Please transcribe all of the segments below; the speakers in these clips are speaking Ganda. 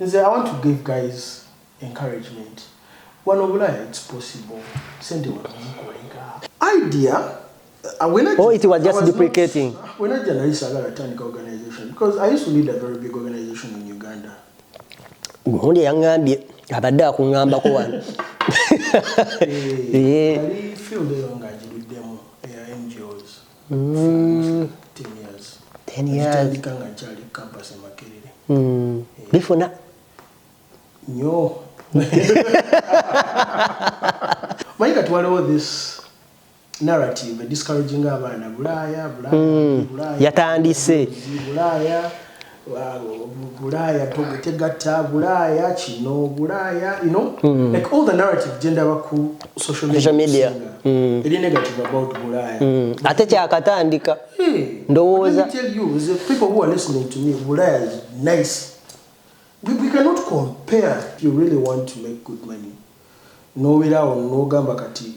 is I want to give guys encouragement. One of it's possible. Send you idea. It was just duplicating. When I journalist Ayagala organization, because I used to lead a very big organization in Uganda. Only young abada kungamba ko wan. I feel the young Ajilabyemu NGOs. 10 years. 10 years. Campus in Before na. No. Maika to all this narrative discouraging abana bulaya yatandise bulaya tegata bulaya chino bulaya, you know, like all the narrative gender baku social media really negative about bulaya ate kyakatandika ndowooza. Let me tell you, the people who are listening to me, bulaya is nice. We cannot compare. If you really want to make good money, no without no gamba kati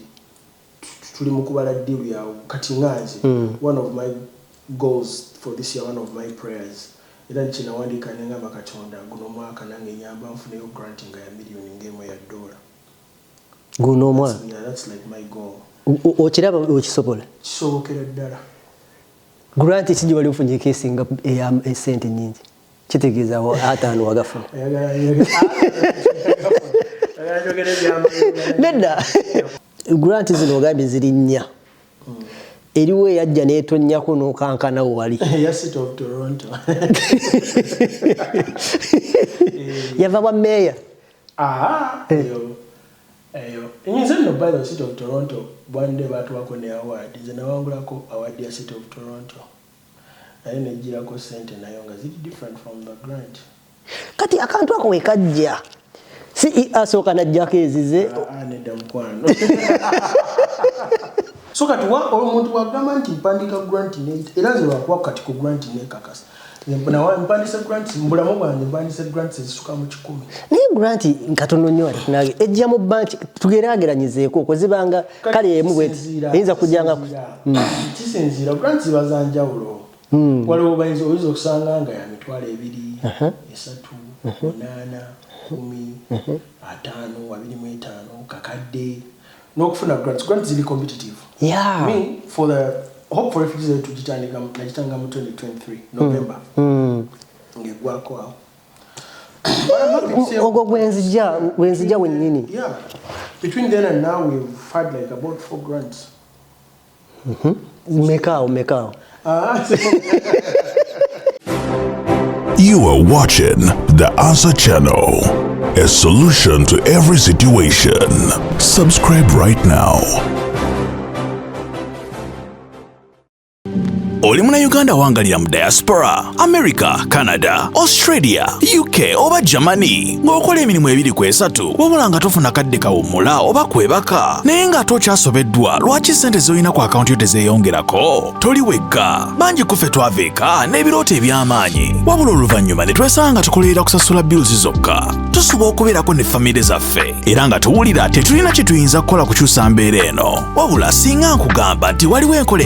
tuli mukubala deal ya kati nganze. One of my goals for this year, one of my prayers, era nchina wandika nengamba katonda Guno Omwaka nange nyamba nfune yo granting ya million ngemo ya $1. Guno Omwaka. Yeah, that's like my goal. Okiraba okisobola. Kisobokera ddala. Grant kiji wali ufunye kesinga ya sente nyingi. Kitegeeza atano wagafuna. Nedda. Grant zino gambi ziri nnya. Eriwe yajja netonnyako n'okankana wali. Ya City of Toronto. Yava bwa meya. Eyo. Nze no by the City of Toronto bwande batwako ne award. Nze nawangulako award ya City of Toronto. Naye nejirako sente nayo nga ziri different from the grant. Kati akantu ako wekajja. Si asooka najjako ezize. Nedda mukwano. So kati omuntu wagamba nti mpandika grant ne era nze wakuwa kati ku grant ne kakasa. Na mpandisa grant mbulamu bwange mpandisa grants ezisuka mu 10. Naye grant nkatono nnyo nage ejja mu bank tugeraageranyizeeko okuzibanga kale emu bweti eyinza kujjanga kisinzira grants bazanjawulo. Waliwo bayinza oyinza okusanga nga ya mitwalo 2, 3, 8, 10, 5, 25 kakadde n'okufuna grants zili competitive. Yeah. Me for the hope for refugees to jitandika najitanga mu 2023 November. Ngegwako awo. Ogo gwenzija wenyini. Yeah. Between then and now we've had like about 4 grants. Mekao. You are watching The Answer Channel, a solution to every situation. Subscribe right now. Oli muna Uganda wangalira mu diaspora, America, Canada, Australia, UK oba Germany. Ng'okola emirimu 2-3 wabula nga tofuna kadde kawummula oba kwebaka naye nga tokyasobeddwa lwaki ssente z'olina ku akawunti yo tezeeyongerako? Toli wekka, bangi kuffe twaveeka n'ebirooto eby'amaanyi wabula oluvannyuma ne twesanga nga tukolerera kusasula bills zokka. Tusuba okubeerako ne famire zaffe era nga tuwulira tetulina kye tuyinza kukola kukyusa mbeera eno wabula singa nkugamba nti waliwo enkola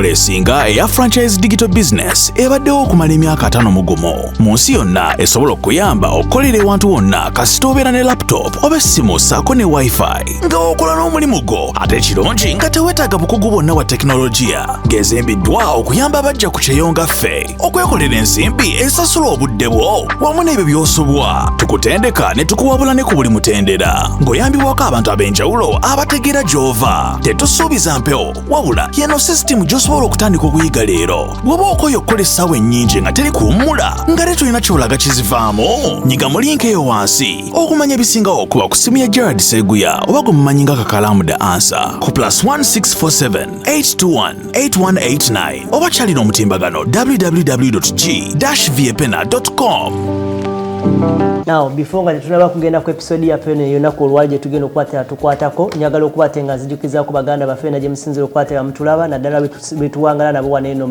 esinga eya franchise digital business ebaddewo okumala emyaka 5 mugumu mu nsi yonna esobola okuyamba okukolera ewantu wonna kasita obeera ne laptop oba essimu ssaako ne wifi nga okola n'omulimu gwo ate ekirungi nga teweetaaga bukugu bwonna bwa tekinologiya ng'ezimbiddwa okuyamba abajja ku kyeyonga ffe okwekolera ensimbi esasula obudde bwo wamu n'ebyo by'osobwa tukutendeka ne tukuwabula ne ku buli mutendera ng'oyambibwako abantu ab'enjawulo abategeera gy'ova tetusuubiza mpewo wabula yeno sisitimu gy'osobola okutandika okuyiga leero bw'oba okoye okukola essaawa ennyingi nga teri kuwummula nga tetulina kyolaga kizivaamu nyiga mu linki eyo wansi okumanya ebisingawo okuba ku simu ya Gerard Seguya oba gwe mumanyi nga Kakalaamu The Answer ku +1647 821 8189 oba kyalina omutimbagano www.g-viepena.com. Now, before nga tunaba kugenda ku episode ya pene yonako olwaje tugenda okukwata tukwatako njagala okubatenga nzijukiza ku baganda baffe na gyemusinzira okukwatira mutulaba naddala betuwangala nabo waneno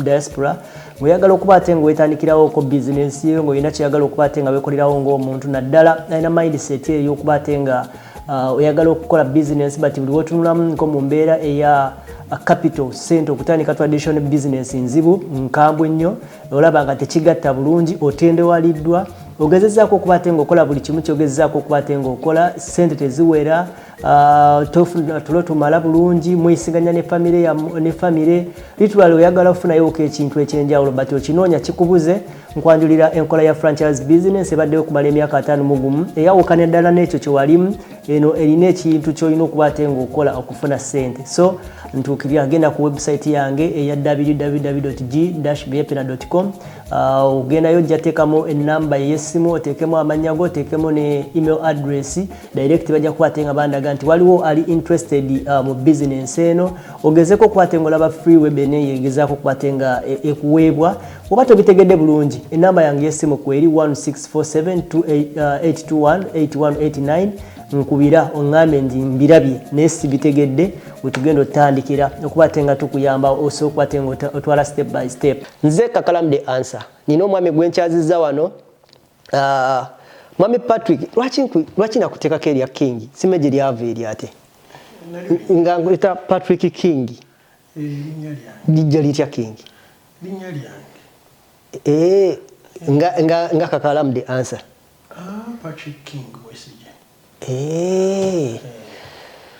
diaspora ng'oyagala okubatenga wetandikirawo ko business yo ng'olina kyeyagala okubatenga wekolerawo ng'omuntu naddala alina mindset ey'okubatenga oyagala okukola business but buli wotunulamu nko mu mbeera eya capital sente okutandika traditional business nzibu nkambwe nnyo olaba nga tekigatta bulungi otendewaliddwa ogezezzaako okubate ng'okola buli kimu kyogezezzaako okubate ng'okola sente teziwera tulo tumala bulungi mwesiganya ne famire literally oyagala ofunayooko ekintu ekyenjawulo but okinoonya kikubuze nkwanjulira enkola ya franchise business ebaddeyo okumala emyaka 5 mu gumu eyawukana eddala n'ekyo kyewalimu eno erina ekintu kyolina okubate ng'okola okufuna sente so ntuukirira genda ku website yange eya www.g-byepena.com ogendayo ojja teekamo enamba y'essimu oteekemu amannya go oteekemu ne email address direct bajja kukwate nga bandaga nti waliwo ali interested mu business eno ogezeko okukwate ng'olaba free web eneeyegezaako okukwate nga ekuweebwa oba tobitegedde bulungi enamba yange y'essimu kweri 1647-821-8189 nkubira ongambe ndi mbirabye nesi bitegedde wetugenda otandikira okubate nga tukuyamba osobola okukwate nga otwala step by step nze kakalamu the answer nina omwami gwenkyazizza wano mwami Patrick lwaki nakuteekako erya King simeje lyava eri ate nga nguleta Patrick King lijja litya King linnya lyange nga kakalamu the answer Patrick King Mwesige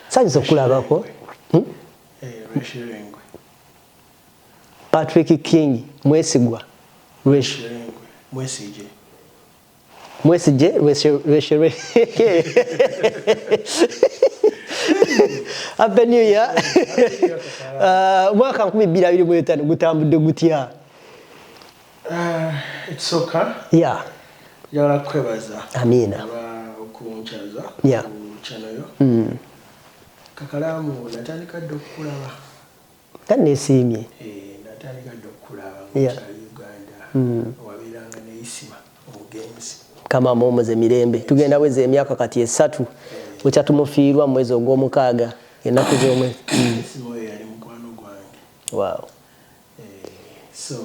sanyiza okulabako Rweshirengwe Patrick King mwesigwa Rweshirengwe Mwesige Rweshere Happy New Year mwaka 2025 gutambudde gutya it's okay yeah yala kwebaza amina okunchaza yeah chanoyo kakalamu natandika dde okulaba kanesimye natandika dde okulaba mu Uganda wabiranga neisima omugenzi kama momoze mirembe tugenda weze emyaka kati 3 ucha tumufiirwa mwezi ogw'omukaaga ennaku z'omwezi isimo yali mukwano gwange wow so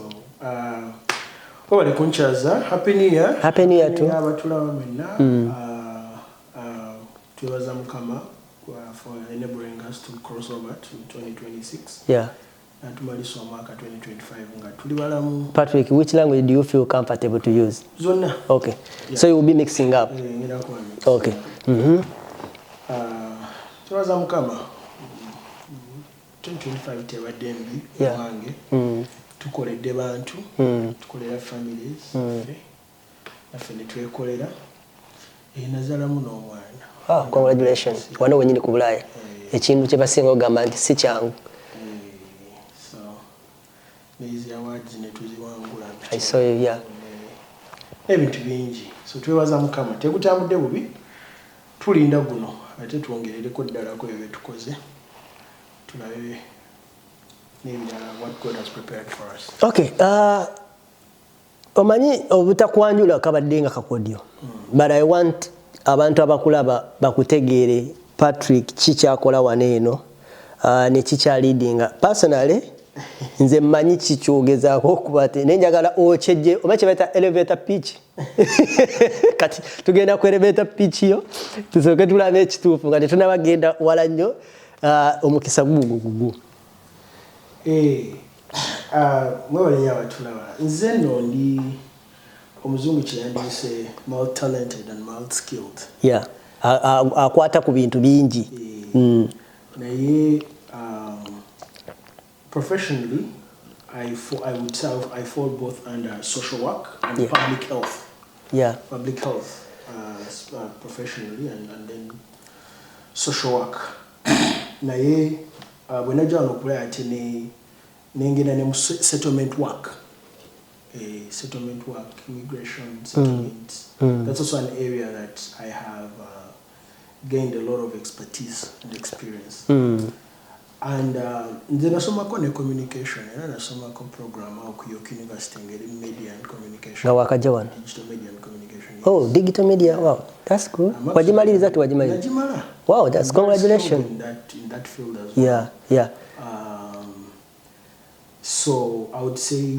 wabale kunchaza happy new year tu abatulaba mwenna twebaza mukama for enabling us to cross over to 2026 yeah natumalisa omwaka 2025 nga tuli balamu. Patrick, which language do you feel comfortable to use? Zonna. Okay, yeah. So you will be mixing up. Okay. Tuwaza mukama 2025 tebadde mbi wange tukoledde bantu tukolera families naffe ne twekolera nazalamu n'omwana. Congratulations. Wano wenyini ku Bulaaya ekintu kye basinga ogamba nti si kyangu. So these awards ne tuziwangula. I saw you, yeah. Ebintu bingi. So twebaza mukama tekutambudde bubi tulinda guno ate twongerereko ddalako ebyo tukoze tulabe n'ebirala what God has prepared for us. Okay, omanyi obutakwanjula kabadde nga kakodyo but I want abantu abakulaba bakutegeere Patrick kikyakola waneeno ne kikya leadinga personally nze mmanyi kikyogezaako okuba te nenjagala okyejje oba kye bayita elevator pitch kati tugenda ku elevator pitch yo tusooke tulabe ekituufu nga tetunabagenda wala nnyo omukisa gugu mwebale nnyo abatulaba nze nno ndi omuzungu kyeyandiyise multi-talented and multi-skilled. Yeah, akwata ku bintu bingi. Naye professionally I would say I fall both under social work and public health. Yeah. Public health professionally and then social work. Naye when I joined Okulaya ate nengenda ne settlement work. Settlement work, immigration, settlements. That's also an area that I have gained a lot of expertise and experience. And then I saw communication, and I saw program at York University in media and communication. Digital media and communication. Yes. Oh, digital media! Wow, that's good. Wajimali is that Wajimali? Wow, that's congratulations. In that field as well. Yeah, yeah. So I would say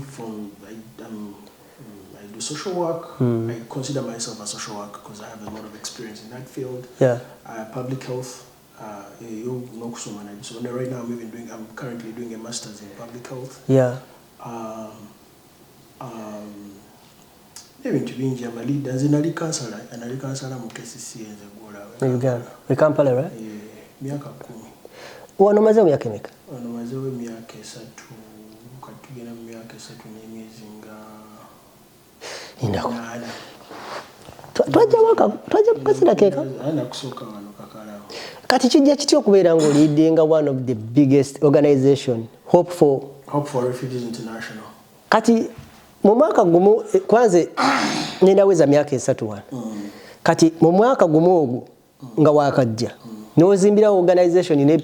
I do social work. I consider myself a social worker because I have a lot of experience in that field. Yeah. Public health, So right now I'm currently doing a master's in public health. Yeah. Ebintu bingi amalida nze nali kansala mu KCC enze gwola Uganda. We Kampala, right? Myaka 10. Wano maze myaka emeka? Wano maze myaka 3 katugenda mu myaka 3 n'emyezi nga indako. Twajja kukasira keka? Ana kusooka wano kakalaamu. Kati kijja kityo okubeera nga leading one of the biggest organization, Hope for Refugees International. Kati mu mwaka gumu kwanze nendaweza myaka 3 wano. Kati mu mwaka gumu ogwo nga wakajja nozimbira organization ne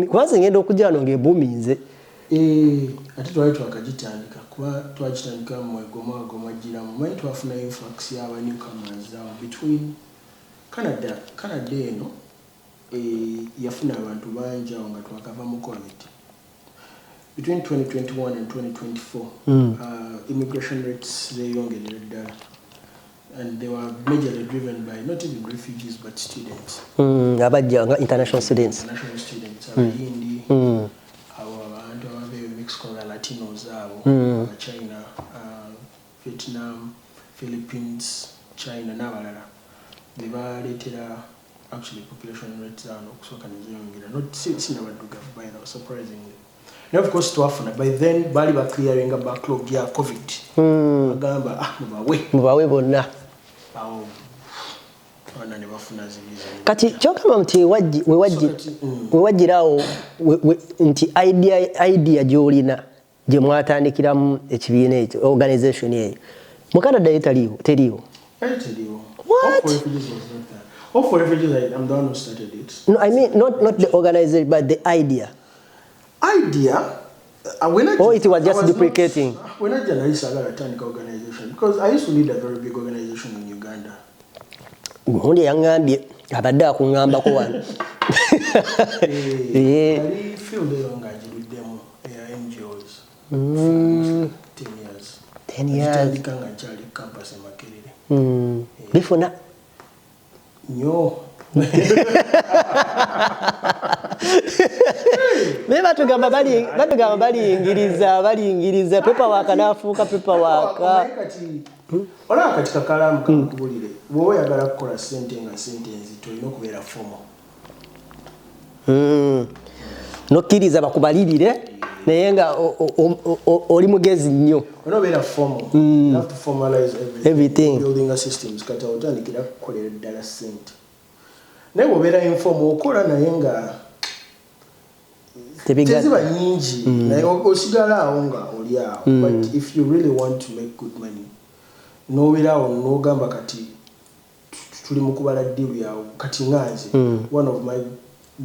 kwanze ngenda okujja wano ng'ebuuminze. Ate twali twakagitandika kuba twagitandika mu Goma giramu manyi twafuna influx y'aba newcomers between Canada eno yafuna abantu bangi awo nga twakava mu COVID. Between 2021 and 2024, immigration rates zeyongerera ddala, and they were majorly driven by not even refugees but students. Abajja international students. Abayindi, abantu abava Mexico, Latinos, China, Vietnam, Philippines, China n'abalala bebaleetera actually population rates are okusooka nezeyongera. Not sinabaddugavu by now, surprisingly. Now of course twafuna by then bali ba clearing a backlog ya COVID. Agamba mubawe bonna. Awo wana ne bafuna zibiza. Kati kyokama mti wewajjirawo nti idea gy'olina gye mwatandikiramu ekibiina ekyo organization eyo mu Canada teriiwo. What? Hope for Refugees, I'm the one who started it. No, I mean not the organization but the idea. Or it was just duplicating. When I journalist Agala organization, because I used to lead a very big organization in Uganda. Only yangambye abadde akungambako wano. I feel they don't with them NGOs. 10 years. 10 years. Campus in Makerere. Before na. No. Batugamba baliyingiriza paperwork n'afuuka paperwork. Olaba kati kakalaamu kakubulire bw'oba oyagala kukola ssente nga ssente nzito olina okubeera fomo. Nokkiriza bakubalirire naye nga oli mugezi nnyo. Onobeera fomo. You have to formalize everything. Building a systems kati otandikira kukolera ddala ssente. Naye bw'obeera informal okola naye nga teziba nyingi naye osigala awo nga oli awo. But if you really want to make good money nobeera awo n'ogamba kati tuli mu kubala deal yawo kati nganze. One of my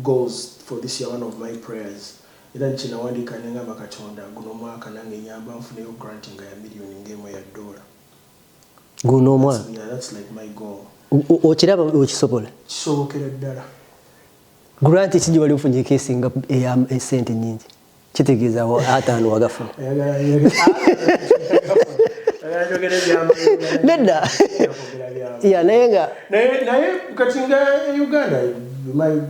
goals for this year, one of my prayers, era nkinawandiika ne ngamba Katonda guno omwaka nange nyamba nfuneyo grant nga ya $1 million guno omwaka. That's like my goal. Okiraba okisobola? Kisobokera ddala. Grant kiji wali ofunye esinga esente nyingi kitegeeza ataano wagafuna. Nedda. Yeah, naye kati nga Uganda my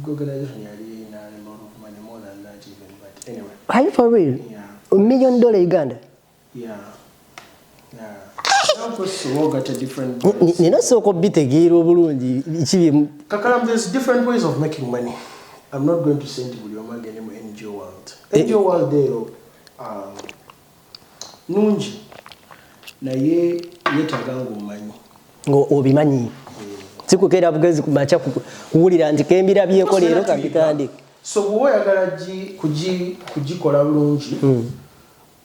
organization yali na a lot of money more than that even, but anyway. Are you for real? Yeah. $1 million Uganda? Yeah. Of course, we all got a different. There's different ways of making money. I'm not going to send you your money anymore. NGO world. NGO world there, nunji na ye tagango money. Obimanyi. Sikukera bugezi kumacha kuwulira nti kembira byeko lero kabitandika. So woyagala kugikola bulungi.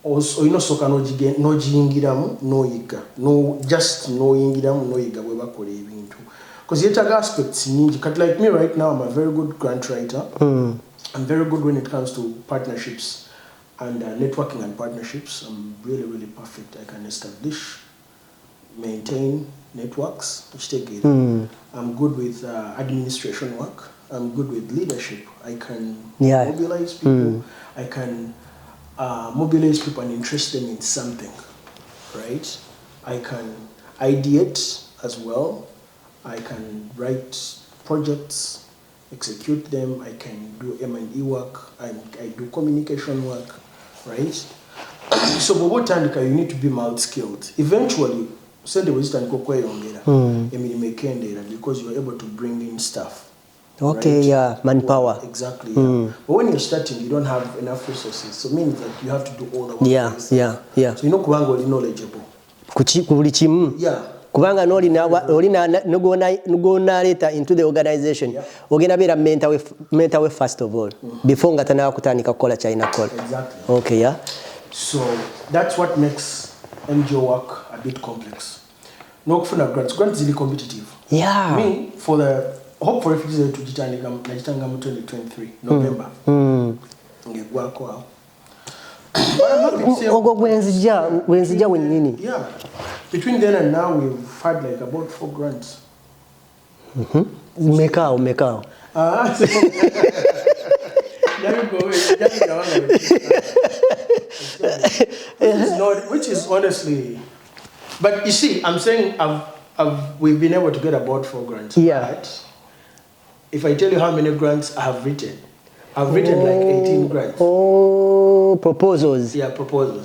Oyino soka nogiyingiramu noyiga. No just noyingiramu noyiga bwe bakola ebintu. Because yetaga aspects nyingi. Like me right now, I'm a very good grant writer. I'm very good when it comes to partnerships and networking and partnerships. I'm really perfect. I can establish, maintain networks, which take it. I'm good with administration work. I'm good with leadership. I can mobilize people. I can mobilize people and interest them in something, right? I can ideate as well. I can write projects. execute them. I can do M&E work, and I do communication work, right? So, but what time you need to be multi-skilled. Eventually, send the wisdom because you're able to bring in staff. Okay, right? Yeah, manpower. Exactly. Yeah. But when you're starting, you don't have enough resources. So it means that you have to do all the work. Yeah. So you know, kubanga is knowledgeable. Yeah. Kubanga nogona later into the organization. Yeah. Ogena bera mental way first of all. Before ngatana kutanika kola China kola. Exactly. Okay, yeah. So that's what makes NGO work a bit complex. No kufuna grants. Grants is really competitive. Yeah. Me, for the Hope for Refugees to Jitanga 2023, November. Ngegwako. Yeah. Between then and now, we've had like about 4 grants. Make out. Which is honestly, but you see, I'm saying we've been able to get about 4 grants. Yeah. But if I tell you how many grants I have written, I've written like 18 grants. Oh, proposals. Yeah, proposals.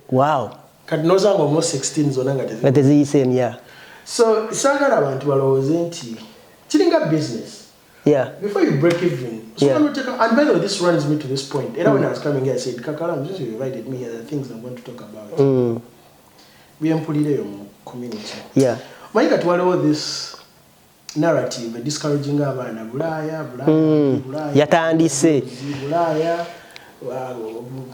Wow. Kadinozanga almost 16 zonanga teziyise. Yeah. So sagala abantu balowooze nti kiringa business. Yeah. Before you break even, so yeah. And by the way, this runs me to this point. And when I was coming here, I said, KAKALAAMUDAANSWER, since you invited me here, the things I'm going to talk about. We are putting it in community. Yeah. Maika tuwalewo this narrative discouraging abaana bulaya yatandise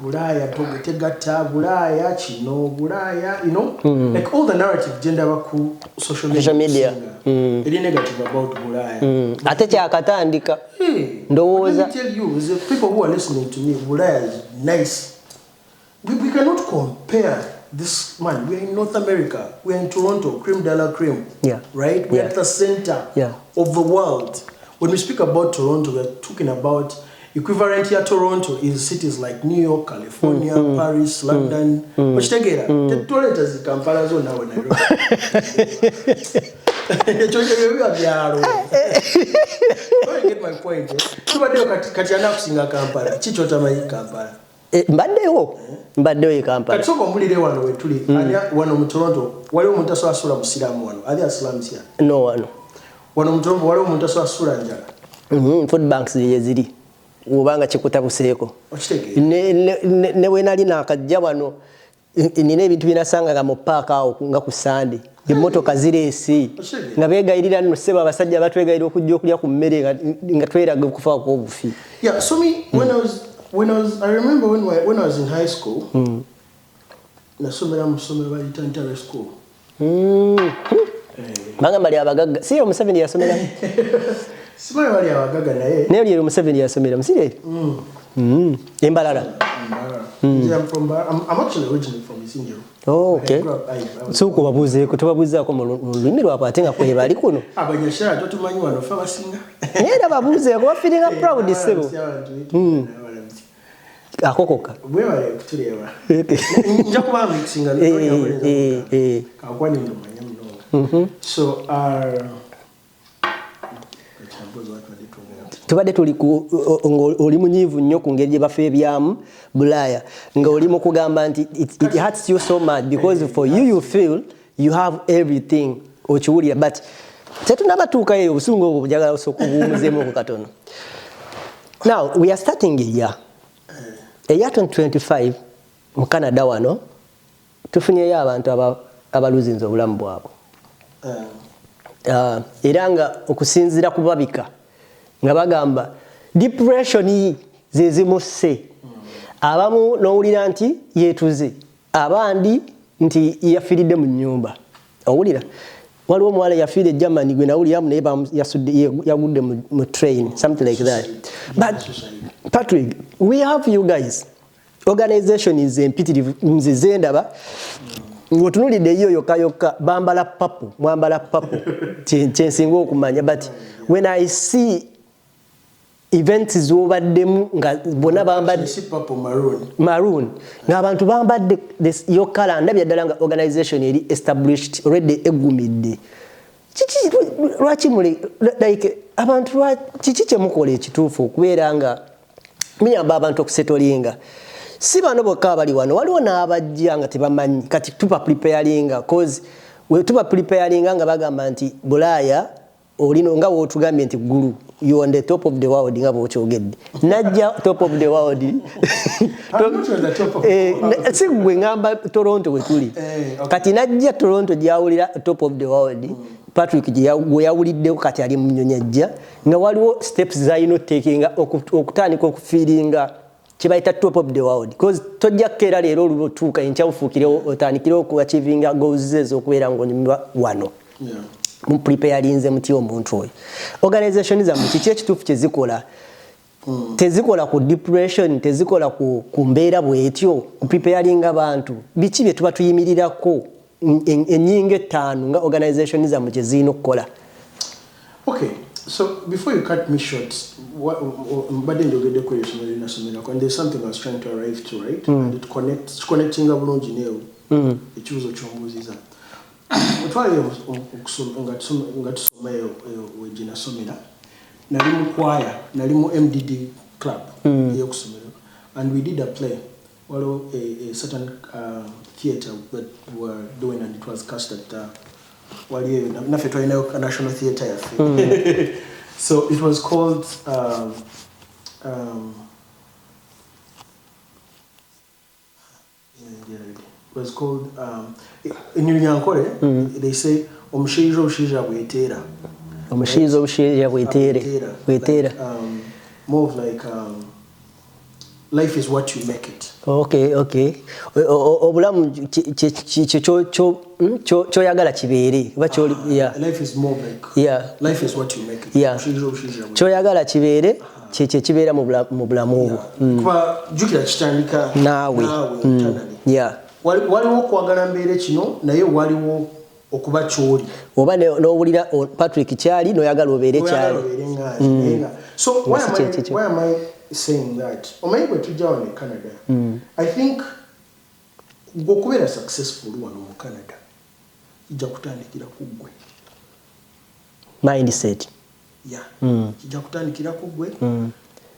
bulaya tegatta bulaya kino bulaya, you know, like all the narrative gender baku social media really negative about bulaya ate kyakatandika ndowooza. Let me tell you, the people who are listening to me, bulaya is nice. We cannot compare this, man. We're in North America, we're in Toronto, cream de la cream, right? We're at the center of the world. When we speak about Toronto, we're talking about equivalent here. Toronto is cities like New York, California, Paris, London. Which together, the toilet is Kampala zone now. You get my point. Mbaddewo Kampala. Katoko mbulire wano wetuli. Wano mu Toronto, waliwo omuntu asula musiramu wano. Are there Islams here? No, wano. Wano mu Toronto waliwo omuntu asula njala. Food banks ziri. Ubanga kikutabuseeko. Okitegeera. Ne wenali nakajja wano nina ebintu binasangaga mu paaka awo nga ku Sunday. Emmotoka zireesi. Nga beegayirira nno ssebo abasajja batwegayirira okujja okulya ku mmere nga tweraga okufa kw'obufi. Yeah, so me, I remember when I was in high school, nasomera mu ssomero bayita Ntare School. Banga bali abagagga. Si Museveni yasomera. Simanyi bali abagagga naye. Naye oli Museveni yasomera musire? Embalala. I'm actually originally from Isinjiro. Oh, okay. So kubabuzeeko tubabuzaako mu lulimi lwabwe ate nga kwebali kuno. Abanyashara totumanyi wano fe abasinga. Naye babuzeeko bafiringa proud ssebo. Akokoka. Bwebale kutuleeba. Nja kuba mixinga kakwani ndumanya mnonga. So tubadde tuli oli munyiivu nnyo ku ngeri gye bafe ebyamu Bulaya nga oli mu kugamba nti it hurts you so much because for you feel you have everything okiwulira but tetunabatuuka eyo obusungu obwo njagala okubuumuzeemu katono. Now we are starting a year 2025 mu Canada wano tufunyeyo abantu abaluzinze obulamu bwabwe era nga okusinziira ku babika nga bagamba depression zezimuse abamu n'owulira nti yeetuze abandi nti yafiiridde mu nnyumba. Owulira waliwo omuwala yafiira Germany gwe nawuliramu naye yagudde mu train something like that. But Patrick, we have you guys organization is empitirivu nzize ndaba ngotunulidde iyo yokka bambala papu mwambala papu kyensinga okumanya but when I see events zobaddemu nga bona bambadde maroon nga abantu bambadde yo kala ndabya ddala nga organization eri established already egumidde lwaki muli like abantu kiki kye mukola ekituufu okubeera nga muyamba abantu okusetolinga si bano bokka abali wano waliwo n'abajja nga tebamanyi kati tuba preparinga cause we tuba preparinga nga bagamba nti Bulaaya olino nga wootugambye nti Gulu you on the top of the world nga bwokyogedde najja top of the world si gwe ngamba Toronto we tuli kati najja Toronto gyawulira top of the world Patrick gwe yawuliddeko kati ali mu nnyonyi ajja nga waliwo steps z'alina otekinga okutandika okufiiringa kye bayita top of the world because tojja kukeera leero olutuuka enkya bufuukirewo otandikire okuachivinga goals ezo okubeera ng'onyumirwa wano mu preparinze muti omuntu oyo organization zammwe kiki ekituufu kye zikola tezikola ku depression tezikola ku mbeera bwetyo ku preparinga abantu biki bye tuba tuyimirirako ennyingo etaano nga organization zammwe kye zirina okukola. Okay, so before you cut me short, and there's something I was trying to arrive to, right? And it connecting up on Gineo. It was a chombuziza. Utwali ngatusomero wejina somera. Nalimu choir, nalimu MDD club yokusomero. And we did a play. Well, a certain theater that we were doing, and it was cast at National Theater. So it was called in Nyankore, they say omushiija bwetera. Omushiija bwetera. More of like life is what you make it. Okay. Obulamu kyoyagala kibeere. Life is more like life is what you make it. Kyoyagala kibeere kye kibeera mu bulamu obwo. Kuba jjukira kitandika naawe. Waliwo okwagala mbeere kino naye waliwo okuba kyoli. Oba n'owulira Patrick kyali n'oyagala obeere kyali. So why am I saying that? Omayibwe tujja wano e Canada. I think okubeera successful wano mu Canada kijja kutandikira ku ggwe. Mindset. Kijja kutandikira ku ggwe.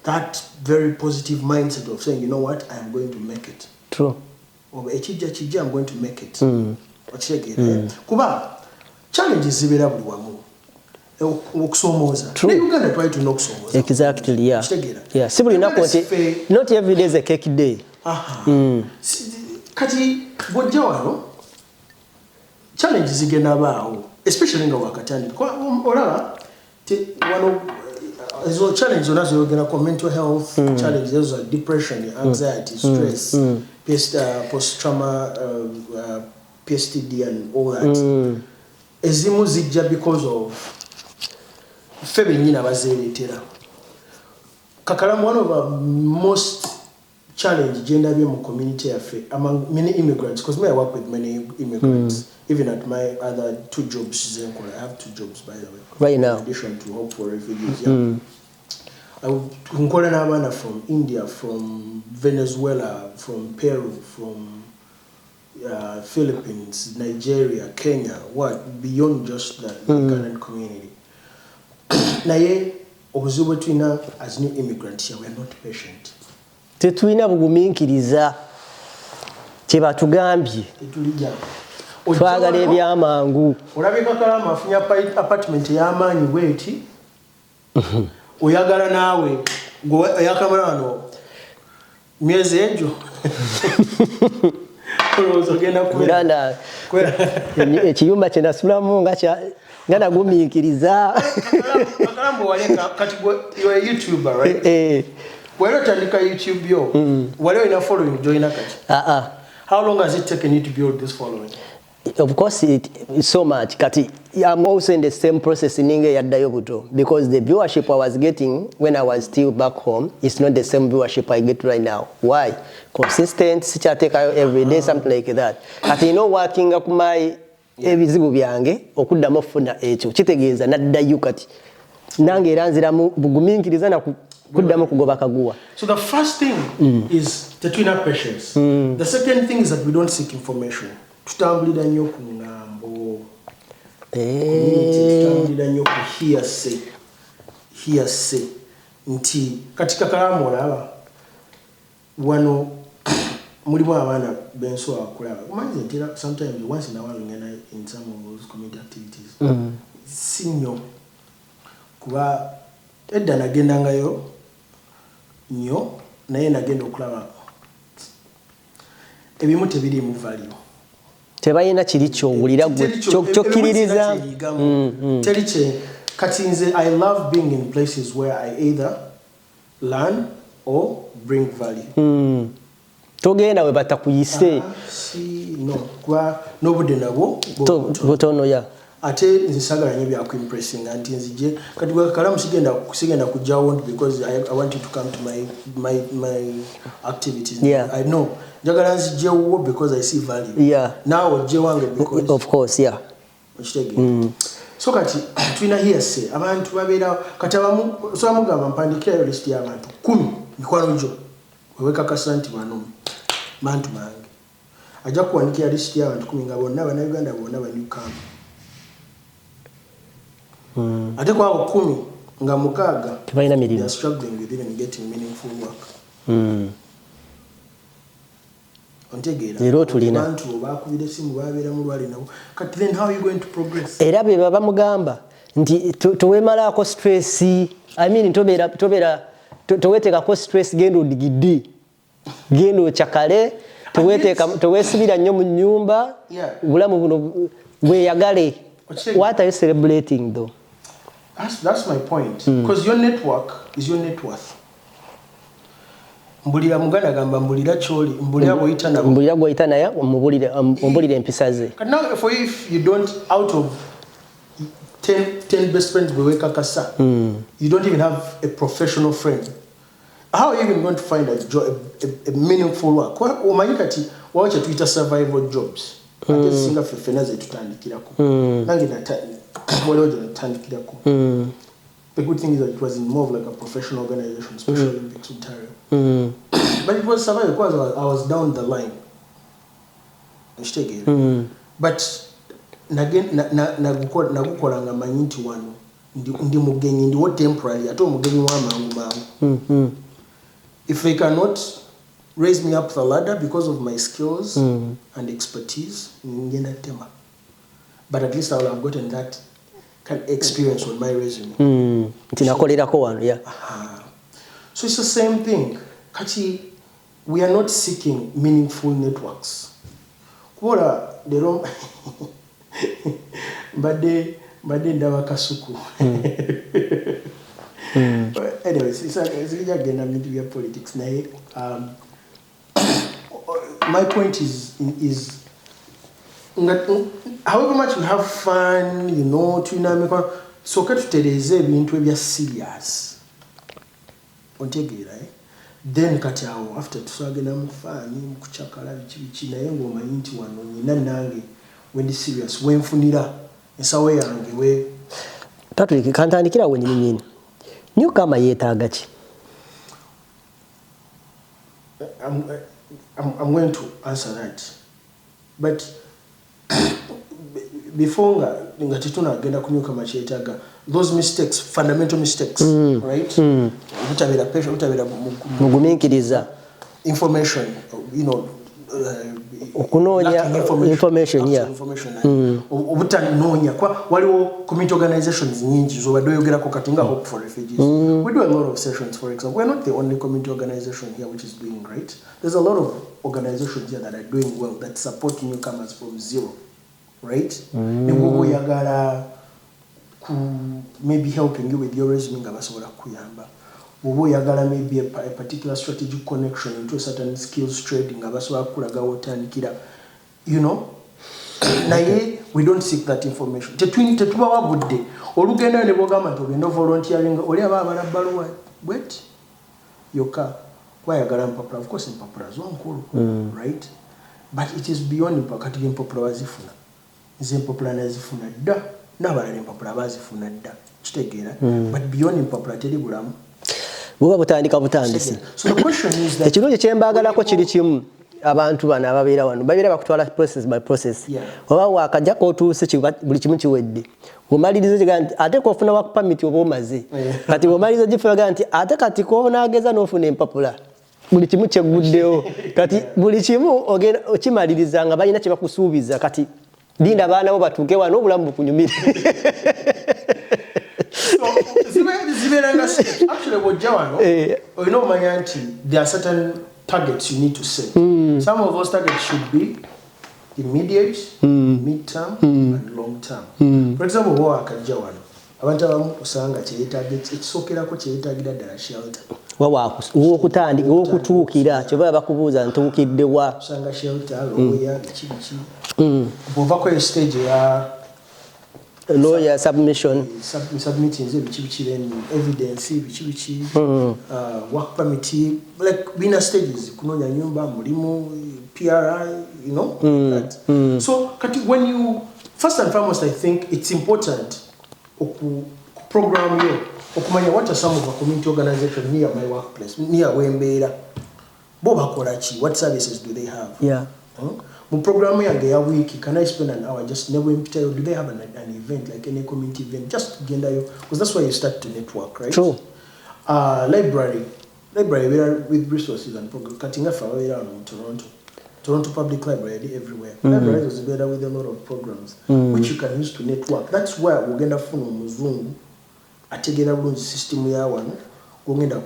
That very positive mindset of saying, you know what, I am going to make it. True. Oba ekijja I'm going to make it. Okitegeera. Kuba challenges zibeera buli wamu. Okusomooza. Ne Uganda twali tulina okusomooza. Exactly, yeah. Si buli lunaku nti not every day is a cake day. Kati bw'ojja wano challenges zigenda baawo, especially nga wakatandika. Olaba wano ezo challenges zonna zoyogerako mental health challenges ezo depression, anxiety, stress, post-trauma, PSTD and all that. Ezimu zijja because of febe nyina bazeeretera. Kakalamu, one of our most challenge gender mu community affair among many immigrants, because I work with many immigrants. Even at my other 2 jobs, I have 2 jobs by the way. Right now. In addition to Hope for Refugees. I would call an from India, from Venezuela, from Peru, from Philippines, Nigeria, Kenya, beyond just the Ugandan community. Naye obuzibu twina as new immigrants here, we are not patient. Tetulina bugumiikiriza kye batugambye. Twagala ebyamangu. Olabye Kakalamu afunye apartment y'amaanyi bweti. Oyagala naawe yakamala wano myezi egyo. Ekiyumba kye nasulamu nga nagumiikiriza. Kakalamu waleka kati you're a YouTuber, right? Where tandika YouTube yo? Wale ina following joina kati? How long has it taken you to build this following? Of course, it's so much. Kati, I'm also in the same process in Inge yaddayo buto, because the viewership I was getting when I was still back home is not the same viewership I get right now. Why? Consistent, sikyatekayo every day, something like that. Kati working up my ebizibu byange okuddamu okufuna ekyo kitegeeza naddayo kati nange era nziramu bugumiikiriza na kuddamu kugoba kaguwa. So the first thing is tetulina patience. The second thing is that we don't seek information. Tutambulira nnyo ku ngambo. tutambulira nnyo ku hearsay nti katika kalaamu olaba wano mulimu abaana b'enswa akulaba umanyi nti sometimes once in a while ngena in some of those community activities si nnyo kuba edda nagendangayo nnyo naye nagenda okulaba ebimu tebiriimu value tebalina kiri kyowulira kyokkiririza teri kye kati nze I love being in places where I either learn or bring value togenda we batakuyise no kuba n'obudde nabwo butono ya ate nze sagala nnyo byakuimpressing anti nzije kati bwakalamu sigenda kujjawo because I want you to come to my activities. I know njagala nzijewo because I see value. Now ojje wange because of course so kati tulina hearsay abantu babeera kati abamu so amugamba mpandikirayo list y'abantu 10 mikwano gyo wewekakasa nti bano bantu bange ajja kuwandikira list y'abantu 10 nga bonna bannayuganda bonna banyukamu ate kwabo 10 nga mukaaga tebalina mirimu. They are struggling with even getting meaningful work. Ontegeera Lero tulina abantu bakubira simu babeera mu lwali nabo kati then how are you going to progress? Era be baba mugamba nti towemalaako stress. I mean toweteekako stress genda odigidde genda okyakale towesibira nnyo mu nnyumba obulamu buno bweyagale. What are you celebrating though? That's my point. Because your network is your net worth. Mbulira muganda gamba mbulira choli mbulira boyita nabo mbulira boyita naye ombulira empisa ze. Now for if you don't out of 10 best friends beweka kasa you don't even have a professional friend, how are you even going to find a meaningful work? Omanyi kati wacha tuita survival jobs ate singa fefena ze tutandikirako nange natandikirako. The good thing is that it was more of like a professional organization, Special Olympics Ontario. But it was survival because I was down the line. But nagukolanga manyi nti wano ndi mugenyi ndi what temporary ate omugenyi wa mangu. If they cannot raise me up the ladder because of my skills and expertise, ngenda tema. But at least I will have gotten that kind of experience on my resume. Tinakolerako wano, yeah. So it's the same thing. Kati, we are not seeking meaningful networks. Kuora the rom bade ndaba kasuku. Anyways, it's again I'm into politics now. My point is however much we have fun, you know, so katutereze ebintu ebya serious. Ontegeera then kati awo after tusagenda mu fani mu kuchakala bichi naye ng'omanyi nti wano nyina nange when serious wenfunira ensawo yange we tatulike kantandikira we nyini niyo kama yeetaaga ki? I'm going to answer that, but before nga titunagenda kunyuka makyetaaga those mistakes, fundamental mistakes, right? Utabira pressure, utabira mugumiikiriza information, you know, okunonya information obutanonya kwa waliwo community organizations nyingi zo badoyogerako kati nga Hope for Refugees. We do a lot of sessions, for example. We're not the only community organization here which is doing great. There's a lot of organizations here that are doing well, that support newcomers from zero, right? Ayagala maybe helping you with your resume nga basobola kuyamba. Ayagala maybe a particular strategic connection into a certain skills trading nga basobola kulaga otandikira, you know. Naye we don't seek that information. Tetuba wabudde olugenda ne bogamba nti ogenda volunteering oli aba abala baluwa bwet yoka kwayagala mpapula. Of course mpapula zonkulu, right? But it is beyond mpapula. Kati mpapula bazifuna nze mpapula nazifuna dda n'abalala mpapula bazifuna dda kitegeera, but beyond mpapula teri bulamu buba butandika butandisi. So the question is that ekirungi kyembagalako kiri kimu abantu bana ababeera wano babeera bakutwala process by process oba wakajja kotuuse buli kimu kiwedde omalirize ganti ate kofuna work permit oba omaze kati omalirize gifulaga nti ate kati konaageza n'ofuna empapula buli kimu kyeguddewo kati buli kimu ogenda okimaliriza nga balina kye bakusuubiza kati linda abaana bo batuuke wano obulamu bukunyumire. Actually, what Jawano, you know, my auntie, there are certain targets you need to set. Some of those targets should be immediate, mid-term, and long-term. For example, what Jawano, I want to say targets. It's okay to target that shelter. Okutandi okutuukira kyoba bakubuuza ntuukidde wa sanga shelter lawyer kibichi bova ko stage ya lawyer submission submitting bichi evidence bichi work permit like winner stages kunonya nyumba mulimu PRI you know that so when you first and foremost I think it's important to program you okumanya what are some of the community organizations near my workplace near wembeera bo bakola ki what services do they have mu program yange ya week can I spend an hour just never empty do they have an event like any community event just genda yo because that's why you start to network right true library with resources and program katinga fa wera in Toronto Public Library everywhere libraries is better with a lot of programs which you can use to network that's where ugenda funa omuzungu ategera bulungi system ya wano ngenda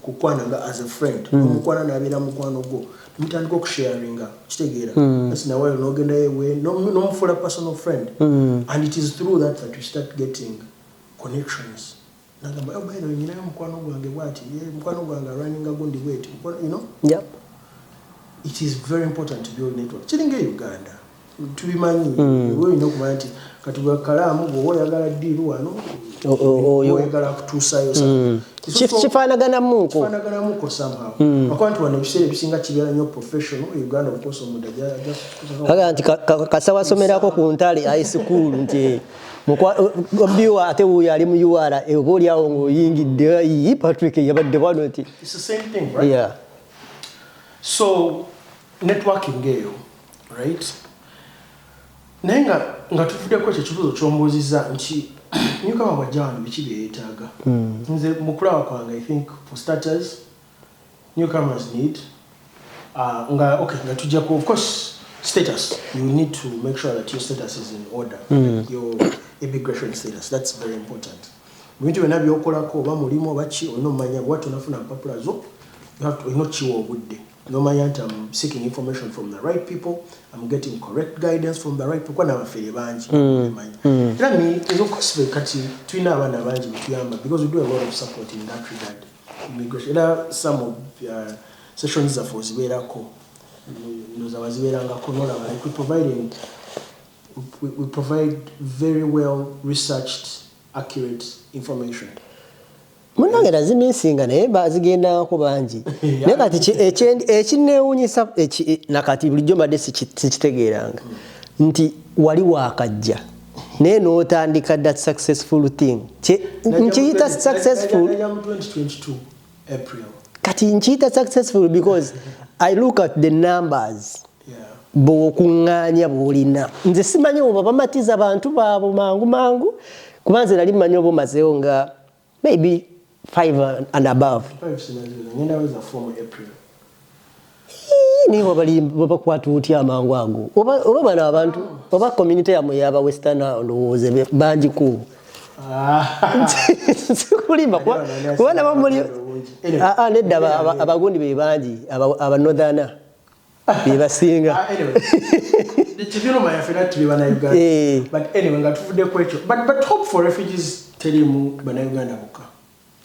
kukwana as a friend omukwana nabira mukwano go mutandika okusharinga kitegera that's na why nogenda ewe no for a personal friend and it is through that you start getting connections nagamba by the way nyina mukwano gwange bwati mukwano gwange running agondi wait you know it is very important to build network chilinge Uganda tubimanyi wewe ino kumanti katuba kalaamu bo oyagala diru wano oyagala kutusayo sana kifanagana muko somehow akwantu wana bisere bisinga kibera nyo professional Uganda of course omudaja kaga anti kasawa somerako ku ntale high school nti obiwa ate uyo ali mu UR eboli awo ngoyingidde yi Patrick yabadde wano nti it's the same thing right so networking eyo right nenga ngatufude ko kyekibuzo kyomboziza nti nyuka mabajani bikibe yetaga nze mukulawa kwange I think for starters newcomers need nga tujja ko of course status you need to make sure that your status is in order like your immigration status that's very important bintu bena byokolako oba mulimo bachi onomanya watu nafuna papula zo you have to not chiwo budde no mayant I'm seeking information from the right people I'm getting correct guidance from the right people kwa na bafere banji ila mi ezo kosibe kati twina abana banji bituyamba because we do a lot of support in that regard immigration ila some of sessions za for ziberako ndoza waziberanga konola like we provide very well researched accurate information munagera zimisinga naye bazigenda ko banji naye kati ekinewunyisa nakati bulijjo mbadde sikitegeeranga nti wali wakajja naye n'otandika that successful thing nkiyita successful 2022 April kati nkiyita successful because I look at the numbers bw'okuŋŋaanya bw'olina nze simanyi oba bamatiza abantu baabo mangu kubanze nali mmanyi oba omazeewo nga maybe 5 and above. 5 sinazira was a former April. Ni wabali bakwata uti amangu ago. Oba bana abantu oba community ya yaba western ndowooze banji ku. Sikulimba kwa na bamuli nedda abagundi be banji aba northern be basinga. Anyway. The chivino my affair to be bana Uganda. But anyway ngatufude kwecho. But hope for refugees tell you bana Uganda buka.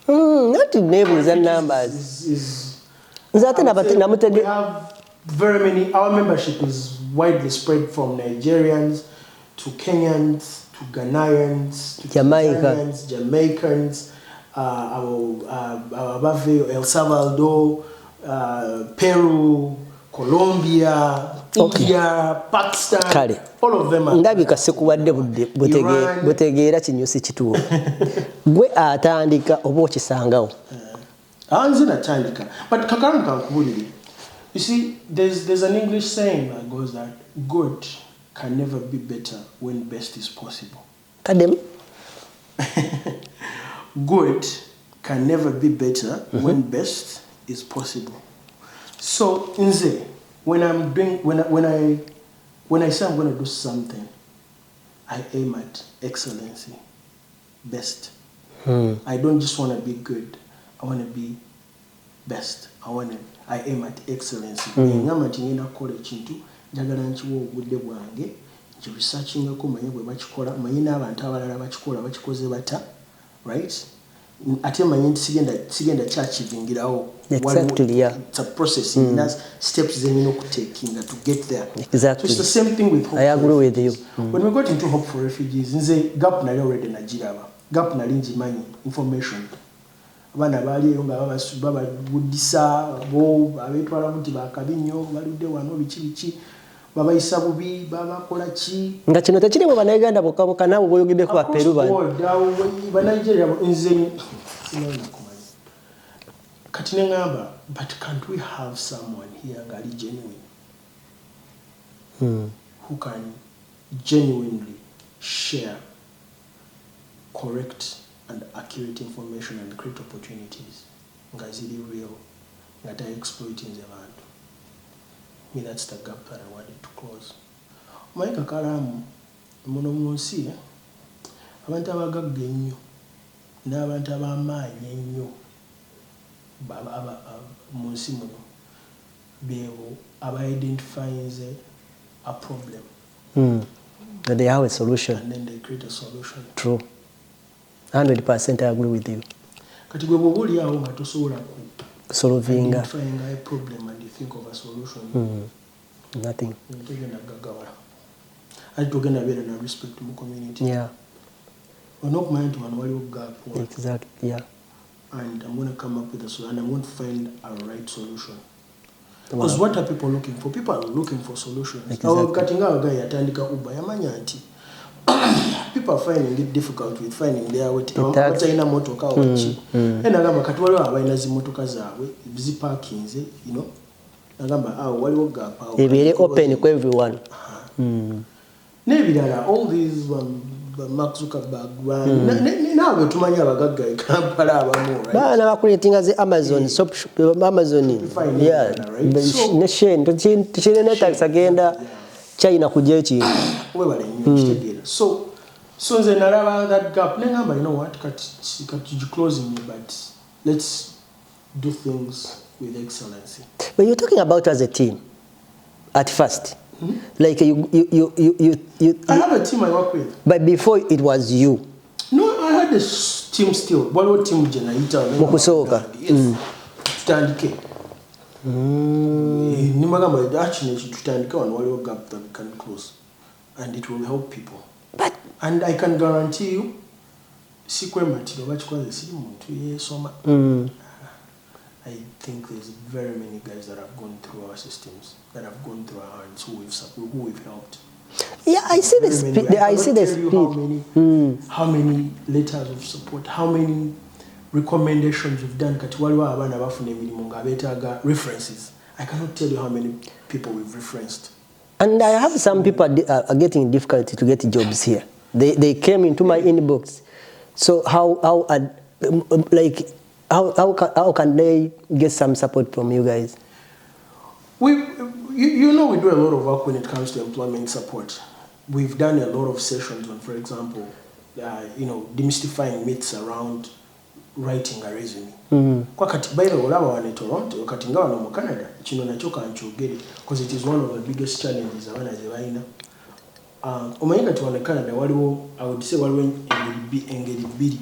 Not to neighbors and numbers. We have very many. Our membership is widely spread from Nigerians to Kenyans to Ghanaians to Jamaicans, El Salvador, Peru, Colombia, India, Pakistan. All of them are. Ndabika sekuwadde butegeera kinyusi kituufu. Gwe atandika oba okisangawo. Anze natandika. But kakalamu kankubulire. You You see, there's an English saying that goes that good can never be better when best is possible. Kadem. Good can never be better when best is possible. So, Nze, when I say I'm going to do something, I aim at excellency, best. I don't just want to be good. I want to be best. I aim at excellency. Ngamba tingina kola ekintu njagala nchiwo obudde bwange nchi researching ko manye bwe bakikola manye n'abantu abalala bakikola bakikoze bata, right? Ate manye sigenda kyakivingirawo. Exactly, yeah. It's a process. There's steps then you taking to get there. Exactly. So it's the same thing with hope. I agree with you. When we got into Hope for Refugees, nze gap nali already na Ajilaba. Gap nali njimanyi information. Abana bali nga babudisa bo abetwala muti bakabinyo baludde wano bichi babayisa bubi babakola ki nga kino tekiri mu Bannayuganda bokka nabo boyogedde ku Baperu Nigeria nze sinona kumanya kati ngamba, but can't we have someone here ngali genuine who can genuinely share correct and accurate information and create opportunities nga zili real nga ta exploiting the land. Me, that's the gap that I wanted to close. Omwaka KAKALAAMU muno munsi abantu abagagga ennyo n'abantu ab'amaanyi ennyo munsi muno beebo aba-identifying a problem. But they have a solution. And then they create a solution. True. 100% I agree with you. Kati gwe bw'oba oli awo nga tosobola solving a problem and you think of a solution. Nothing. Togenda gaggawala. Ate togenda beera na respect mu community. Yeah. Olina okumanya nti wano waliwo gap. Exactly, yeah. And I'm going to come up with a solution and I'm going to find a right solution. Because what are people looking for? People are looking for solutions. Exactly. Katinga guy atandika Uber yamanya nti people are finding it difficult with finding their way. Batayina motoka wachi. Nagamba kati waliwo abalina zimotoka zaabwe ziparkinze, you know. Nagamba waliwo gap awo. Ebere open for everyone. Nebirala all these Mark Zuckerberg nawe tumanya abagagga e Kampala abamu, right? Baana bakuletinga ze Amazon shop Amazon. Yeah. Nation tichine tax agenda China kujja ekintu. Webale nnyo kitegeera. So nze nalaba that gap nengamba, you know what, kati closing me, but let's do things with excellency. But you're talking about as a team at first. Like you I have a team I work with. But before it was you. No, I had a team still. What team generator? Mukusoka. Yes. Tutandike. Nimagamba actually tutandike on waliwo gap that we can close, and it will help people. And I can guarantee you, sikwematiro bakikwaze siri muntu yesoma. I think there's very many guys that have gone through our systems, that have gone through our hands, who we've helped. Yeah, I see the speed. I see the speed. How many letters of support, how many recommendations we've done. Kati waliwo abana bafuna emirimu nga beetaaga references. I cannot tell you how many people we've referenced. And I have some people are getting difficulty to get jobs here. They came into my inbox. So how can they get some support from you guys? You know, we do a lot of work when it comes to employment support. We've done a lot of sessions on, for example, demystifying myths around writing a resume. Kwa kati by the way, in Toronto, kati nga wano mu Canada, kino nakyo kankyogere, because it is one of the biggest challenges abana ze balina. Omanyi kati wano Canada waliwo, I would say waliwo engeri bbiri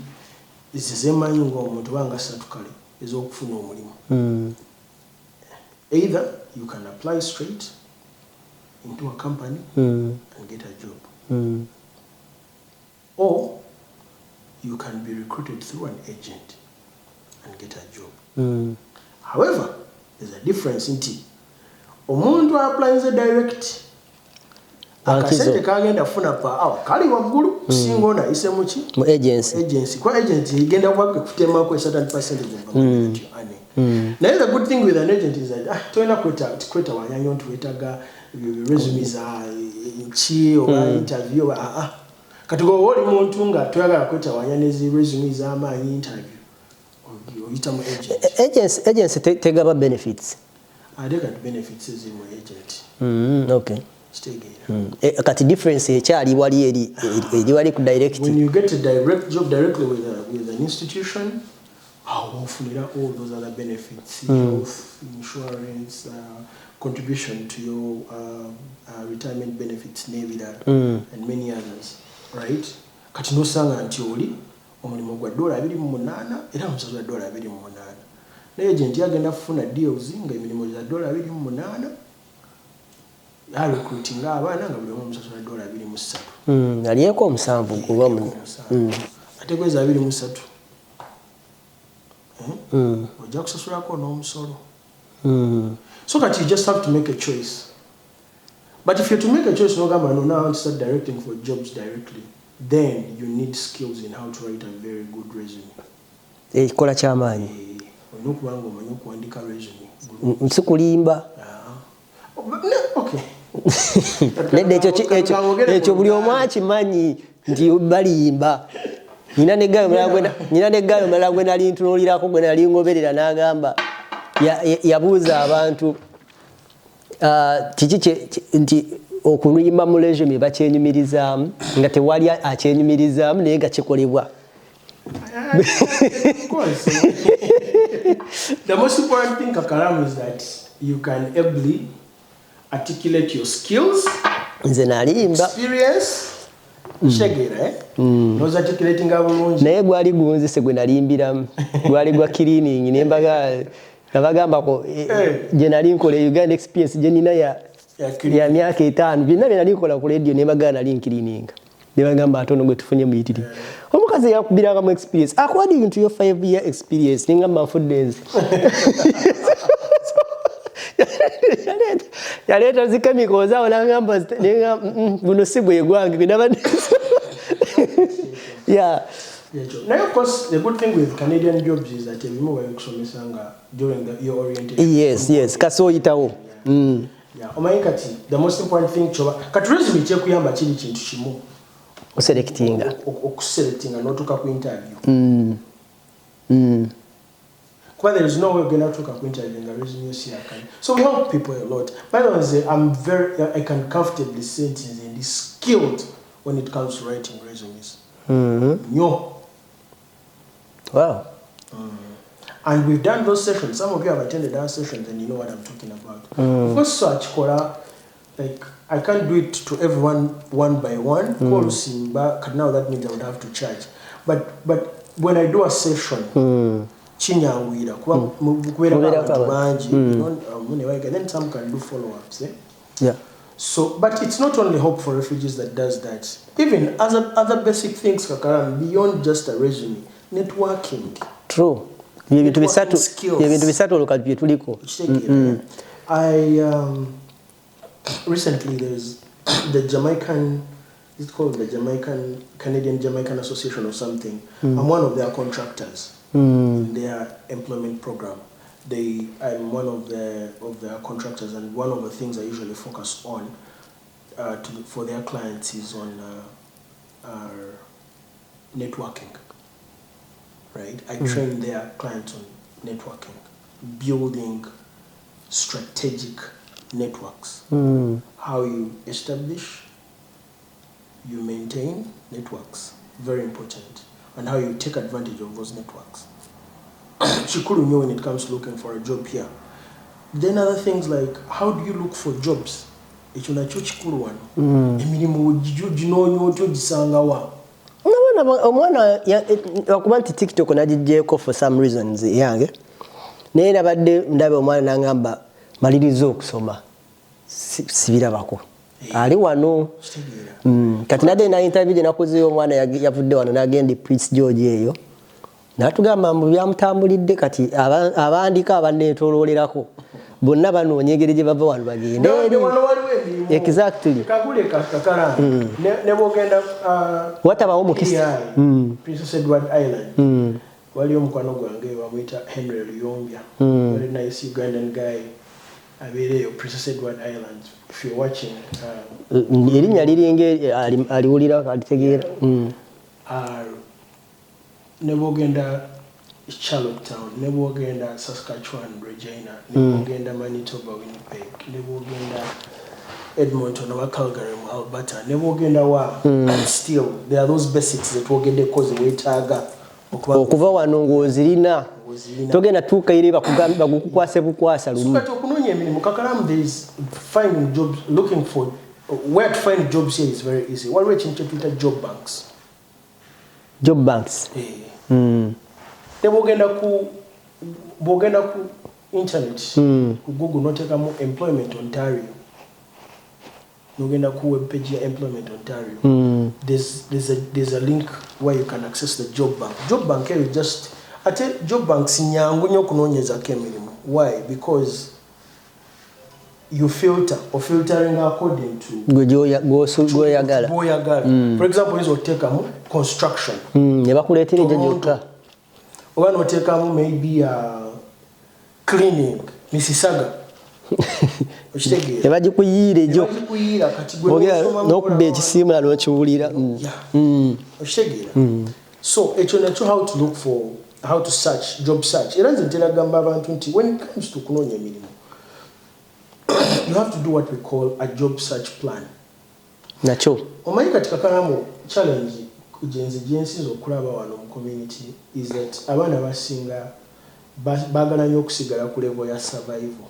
ezemanyi ng'omuntu banga ssatu kale ez'okufuna omulimu. Either you can apply straight into a company and get a job, or you can be recruited through an agent and get a job. However, there's a difference in T. Omuntu applies a direct. Akasente kagenda funa pa awa kali waggulu singo na ise muki mu agency kwa agency igenda kwake kutema ko certain percentage of money that you earn. Now the good thing with an agent is that to kweta wanyanyo ntwetaga resumes nchi or interview kati go woli muntu nga toyagala kweta wanyanezi resumes amanyi interview oyita mu agent. Agents tegaba benefits. They got benefits as in agent. Okay. Kati difference ekyali wali eri wali ku direct. When you get a direct job directly with an institution, hopefully all those other benefits, health, insurance, contribution to your retirement benefits, and many others, right? Kati no sanga nti oli omulimu gwa $228 era omusasula $228. Na agent yagenda kufuna deals nga emirimu za $228. Ya recruiting abaana nga buli omu omusasula $223. Aliyeko omusanvu kuba mu. Ate kweza 23. Ojja kusasulako n'omusolo. So that you just have to make a choice. But if you're to make a choice, no government now how to start directing for jobs directly, then you need skills in how to write a very good resume. Ekikola ky'amaanyi. Onokubanga omanyi okuwandika resume. Nsikulimba. Okay. Nedde ekyo buli omu akimanyi nti balimba. Nina neggayo mulala gwe nali ntunuulirako gwe nali ngoberera n'agamba yabuuza abantu kiki nti okulimba mu resume bakyenyumirizaamu nga tewali akyenyumirizaamu naye nga kikolebwa. The most important thing, Kakalamu, is that you can ably articulate your skills, experience, shegera, no articulating abulungi. Naye gwali gunzise gwe nalimbiramu. Gwali gwa cleaning nembaga nabagamba je nali nkola Uganda experience je nina ya myaka 5. Byonna bye nali nkola ku radio nembaga nali cleaning. Nebagamba atono gwe tufunye mu yitiri. Omukazi yakubiranga mu experience. According to your 5-year experience, ninga food days. Yaleta zikemiko zao nangamba ninga buno sibwe gwange bidabadde. Yeah. Now, of course, the good thing with Canadian jobs is that you move during your orientation. Yes. Kasoyitawo. Yeah. Omayikati, the most important thing kati resume kyekuyamba kiri kintu kimu. Selectinga. Okuselectinga notuka ku interview. Because there is no way we're going to talk interview in the resume here. So we help people a lot. By the way, I can comfortably say it is skilled when it comes to writing resumes. Wow. And we've done those sessions. Some of you have attended our sessions and you know what I'm talking about. Of course, search Kora, like I can't do it to everyone one by one. Now that means I would have to charge. But when I do a session, chinyangwira kubera abantu bangi then some can do follow-ups. Yeah. So, but it's not only Hope for Refugees that does that. Even other basic things, Kakalam, beyond just a resume, networking. True. Recently there's the Jamaican, it's called the Canadian Jamaican Association or something. I'm one of their contractors in their employment program. I'm one of their contractors, and one of the things I usually focus on for their clients is on networking. Right? I train their clients on networking, building strategic networks. How you establish, you maintain networks, very important, and how you take advantage of those networks. Chikuru knew when it comes to looking for a job here. Then other things like, how do you look for jobs? Chikuru one. Emirimu ujinonyo otogisangawa. Omwana wakuba nti TikTok nagigyeko for some reasons yange. Naye nabadde ndabe omwana nangamba maliriza okusoma. Sibirabako. Ali wano. Kati nadde na interview nakoze omwana yavudde wano nagenda Prince George eyo. Natugamba mbu byamutambulidde kati abandika abanneetoloolerako. Bonna banoonyeegere gye bava wano bagende. Exactly. Kakule kakala. Ne bogenda Watabawo Omukisa. Princess Edward Island. wali omukwano gwange bamuyita Henry Luyombya, very nice Ugandan guy. Abeereyo Princess Edward Island. If you're watching, erinnya liringe aliwulira alitegeera. Ne bwogenda Charlottetown, ne bwogenda Saskatchewan, Regina, ne bwogenda Manitoba, Winnipeg, ne bwogenda Edmonton or Calgary, Alberta, ne bwogenda wa, and still there are those basics that bwogeddeko weetaaga okuva wano ng'ozirina togenda tuuka eri bagukukwase bukwasa lumu. Kati okunoonya emirimu Kakalaamu, there is finding jobs, looking for where to find jobs here is very easy. Waliwo ekintu kye tuyita job banks. Job banks. Ne bwogenda ku internet, ku Google noteekamu Employment Ontario. Nogenda ku web page ya Employment Ontario. There's a link where you can access the job bank. Job bank is just job banks nyangu nnyo okunoonyezako emirimu. Why? Because you filtering according to gwoyagala. For example, is oteekamu construction. Ne bakuleetera egyo gyokka. Oba noteekamu maybe cleaning, Mississauga. Ebagikuyiira egyo. N'okubba ekisiimu na n'okiwulira. So ekyo nakyo how to search, job search. Era nze ntera gamba abantu nti when it comes to kunoonya emirimu, you have to do what we call a job search plan. Nakyo. Omanyi kati Kakalaamu challenge gyensinza okulaba wano mu community is that abaana basinga baagala nnyo okusigala ku level ya survival.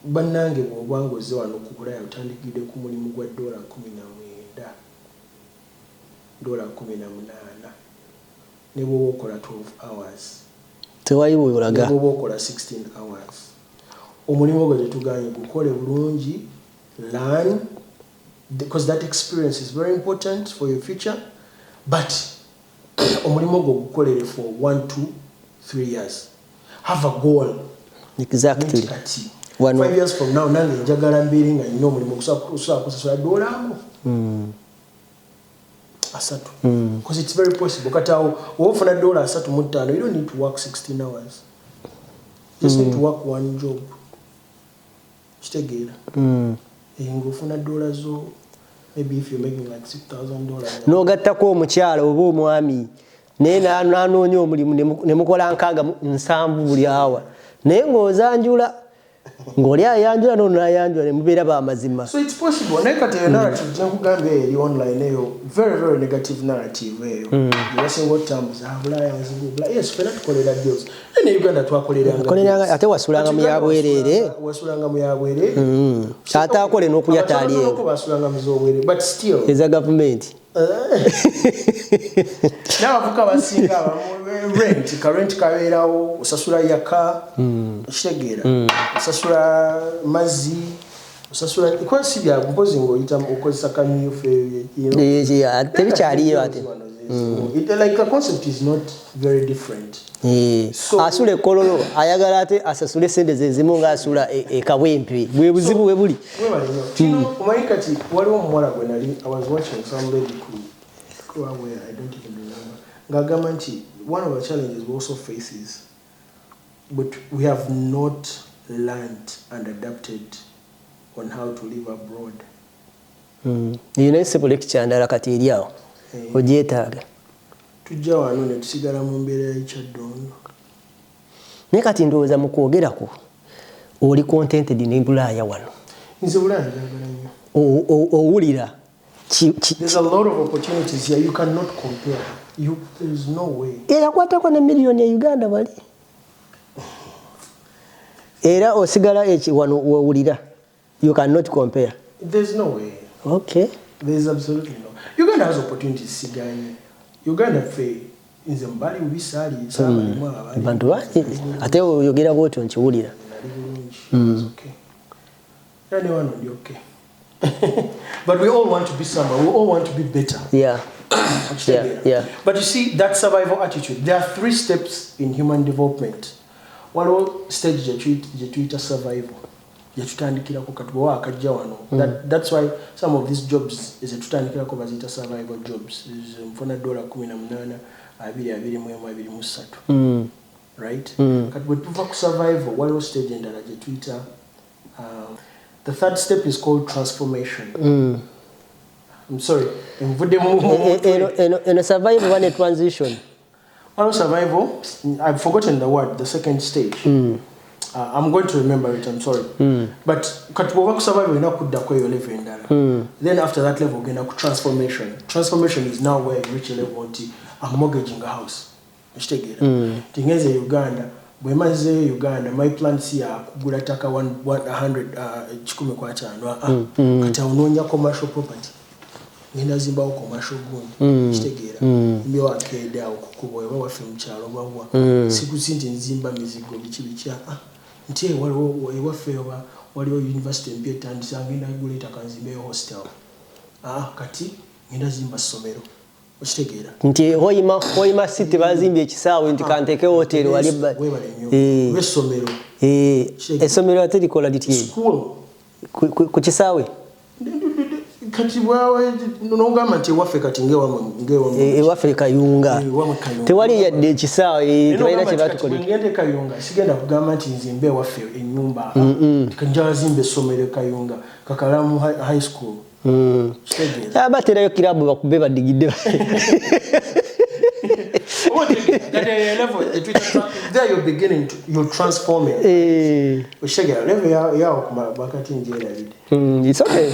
Bannange bw'obanga ozze wano ku Bulaya otandikidde ku mulimu gwa $19, $18, ne bw'oba okola 12 hours. Tewayi bw'olaga. Ne bw'oba okola 16 hours. Omulimu gwe tetuganye gukole bulungi, learn, because that experience is very important for your future, but omulimu gwe gukolere for 1, 2, 3 years. Have a goal. Exactly. 5 years from now, nange njagala mbeere nga nnina omulimu kusasula $1 asatu. Because it's very possible. Kati awo ofuna $3.5, you don't need to work 16 hours. You just need to work one job. Kitegeera. Ng'ofuna $, maybe if you're making like $6,000. N'ogattako omukyala oba omwami naye n'anoonya omulimu ne mukola 7 buli awa naye ng'ozanjula ng'oli ayanjula n'ono n'ayanjula ne mubeera b'amazima. So it's possible. Naye kati eyo narrative gyenkugamba eri online eyo very very negative narrative eyo. Yasinga otambuza Bulaya nzigula. Yes, fena tukolera deals. Ne Uganda twakoleranga. Ate wasulanga mu yabwerere. Wasulanga mu yabwerere. Ate akole n'okuyataali eyo. Wasulanga mu z'obwerere. But still. Eza government. N'abavuka basinga rent kabeerawo, osasula yaka, kitegeera, osasula mazzi, osasula kwasi bya mpozi ng'oyita okozesa kamyufu eyo. Tebikyaliyo ate. Like the concept is not very different. Asula ekololo ayagala ate asasule sente zezimu ng'asula ekabwempe bwe buzibu bwe buli. Omanyi kati waliwo omuwala gwe nali I was watching some lady where I don't even remember. Ngagamba nti one of the challenges we also face is but we have not learned and adapted on how to live abroad. Yina simple lecture ndala kati eri awo. Ogyetaaga. Tujja wano ne tusigala mu mbeera y'ekyaddondo. Naye kati ndowooza mu kwogerako oli contented ne Bulaaya wano. Nze Bulaaya njagala nnyo. Owulira. There's a lot of opportunities here. You cannot compare. There's no way. Era kwatako na million ya Uganda bali. Era osigala wano owulira. You cannot compare. There's no way. Okay. There's absolutely no. Uganda has opportunities siganye. Uganda fe inze mbali ubisali sabali mwa abali. Bantu bangi ate oyogera bwotyo nkiwulira. Okay. Yani wano ndi okay. But we all want to be somewhere. We all want to be better. Yeah. Yeah. But you see, that survival attitude, there are 3 steps in human development. One stage is survival. That's why some of these jobs is a tutandikira ko bazita survival jobs. Mfuna $18, 2023 right kati bwe tuva ku survival waliwo stage endala gye tuyita the third step is called transformation. I'm sorry in survival one transition. Survival, I've forgotten the word, the second stage. I'm going to remember it, I'm sorry. But survival then after that level, transformation. Transformation is now where you reach a level of mortgaging a house. Uganda, Uganda, my plan here, Gulataka 100 commercial property. Nina zimba commercial gundi kitegeera mbyo akede awo kukuboye bawafe mchalo babwa siku sinti nzimba mizigo bichibikya nti waliwo ewafe waliwo university mpeta ndisangenda guleta kanzimbe hostel kati nina zimba somero kitegeera nti hoima city bazimbye ekisaawe nti kanteke hotel wali we somero esomero aterikola litye school ku kisaawe kati bwawe nongamba nti waffe kati ngewa waffe kayunga tewali yadde ekisaawe tebalina kye batukola ngende kayunga sigenda kugamba nti nzimbe waffe ennyumba kanjala zimbe somero kayunga Kakalamu high school abaterayo kirabu bakube badigidde there you're beginning to you're transforming it's okay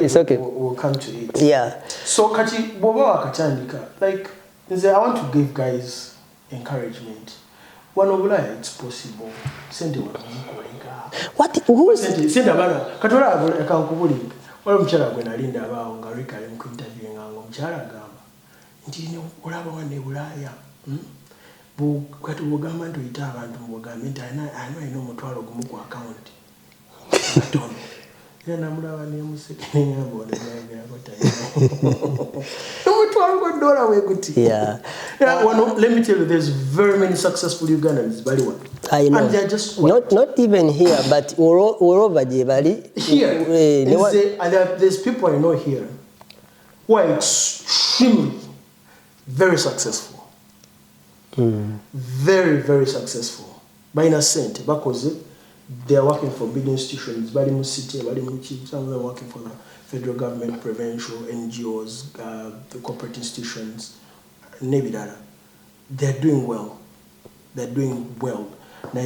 it's okay we'll come to it so kati boba wakatandika like I want to give guys encouragement one of life it's possible send what who is send abana katola akankubuli wala mchala gwe nalinda abao ngarika mu interview ngango mchala gamba nti olaba wane bulaya kati bugamba nti oyita abantu mbugambe nti alina omutwalo gumu ku account atono era namulaba nemuseke nenyamba omutwalo gwa dola wekuti let me tell you there's very many successful Ugandans baliwa I know. And they're just not even here but all over Jebali here there's people I know here who are extremely very successful. Very, very successful. By in a sense, because they are working for big institutions. Some of them are working for the federal government, provincial NGOs, the corporate institutions. They're doing well. They're doing well. Now,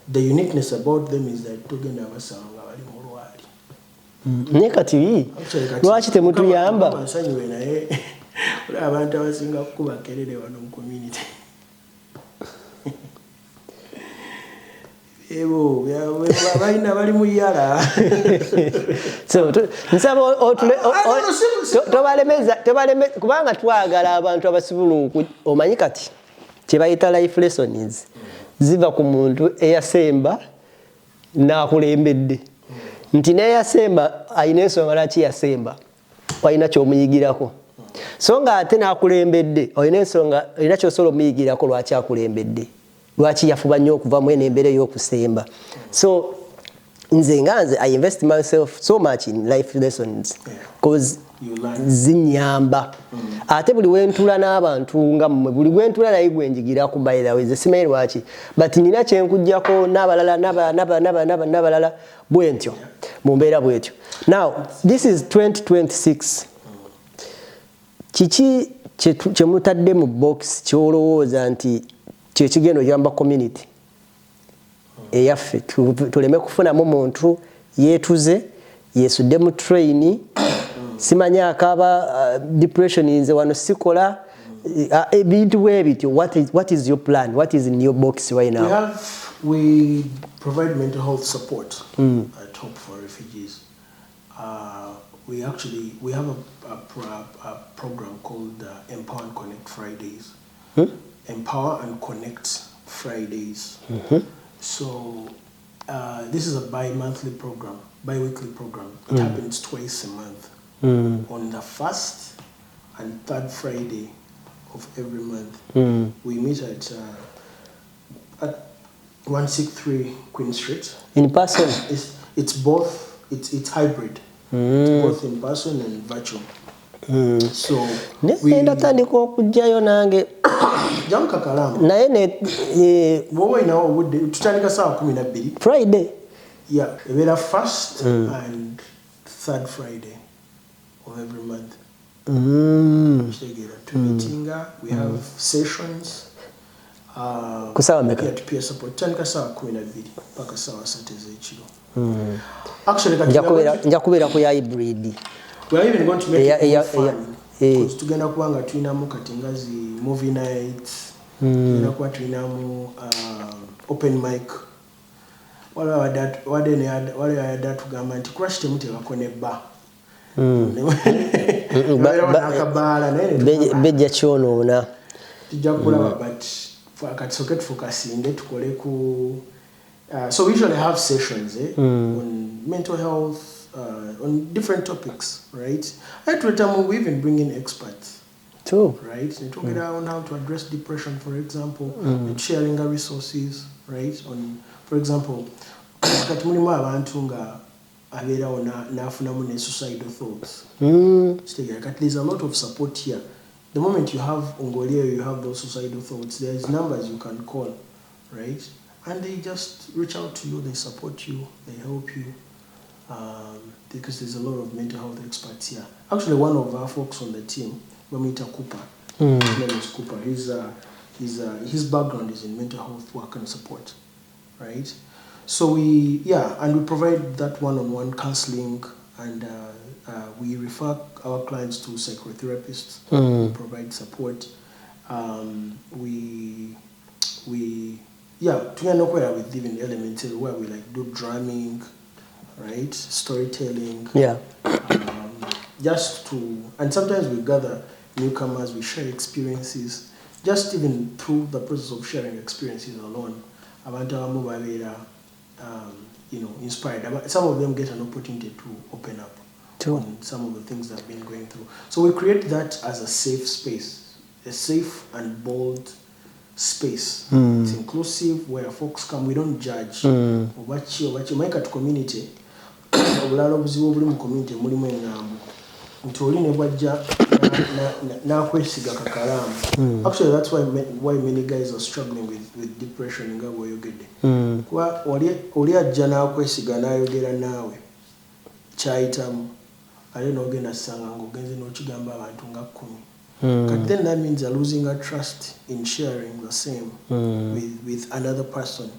the uniqueness about them is that together Nekati lwaki temutuyamba abantu abasinga kuba kerere wano mu community ebo abaina bali mu yala so nsaba tobalemeza kubanga twagala abantu abasibulu omanyi kati kyebayita life lessons ziva ku muntu eyasemba n'akulembedde nti neyasemba ayina ensonga laki yasemba walina kyomuyigirako so nga ate n'akulembedde olina ensonga olina kyosobola omuyigirako lwaki akulembedde lwaki yafuba nnyo okuva mu eno embeera ey'okusemba so nze I invest myself so much in life lessons because zinyamba ate buli wentula n'abantu nga mmwe buli wentula naye gwenjigirako by the way simanyi lwaki but nina kyenkujjako n'abalala bwentyo mu mbeera bwetyo now this is 2026 kiki kyemutadde mu box kyolowooza nti kyekigenda oyamba community eyaffe tuleme kufunamu muntu yeetuze yeesudde mu train simanyi akaaba depression nze wano sikola ebintu bwebityo what is your plan what is in your box right now we provide mental health support at Hope for Refugees. We have a program called Empower and Connect Fridays. Empower and Connect Fridays. So this is a bi-weekly program. It happens twice a month. On the first and third Friday of every month. We meet at 163 Queen Street. In person? It's both. It's hybrid. It's both in person and virtual. So natandika okujjayo nange jamu kakalaamu naye ne wowe inawo obudde tutandika saa 12 Friday ebeera first and third Friday of every month. Tumeetinga, we have sessions kusawa meka peer support tutandika saa 12 paka saa 3 ez'ekiro. Actually njakubeera ku ya hybrid. We are even going to make it more fun. Because tugenda kubanga tulinamu kati ngazi movie nights, tugenda kuba tulinamu open mic. Wale ayadda tugamba nti crash temuteekako ne bar. Bejja kyonoona. Tujja kulaba but kati soke tufokasinge tukole ku so we usually have sessions on mental health, on different topics, right? At the time we even bring in experts. True. Right? And talk on how to address depression, for example, and sharing our resources, right? On, for example, suicidal thoughts. There's a lot of support here. The moment you have Ongolia, you have those suicidal thoughts, there's numbers you can call, right? And they just reach out to you, they support you, they help you. Because there's a lot of mental health experts here. Actually, one of our folks on the team, Mamita Cooper, his name is Cooper. His background is in mental health work and support, right? So we provide that one-on-one counseling, and we refer our clients to psychotherapists. We provide support. Together with even elemental where we like do drumming, right? Storytelling. Just to, and sometimes we gather newcomers, we share experiences, just even through the process of sharing experiences alone. Inspired. Some of them get an opportunity to open up on some of the things they've been going through. So we create that as a safe space, a safe and bold space. It's inclusive where folks come. We don't judge. Make it community. Community actually that's why many guys are struggling with depression nga boyogedde kwa oli ajja n'akwesiga n'ayogera naawe kyayitamu ale n'ogenda sanga ng'ogenze n'okigamba abantu nga 10 but then that means you're losing a trust in sharing the same with another person,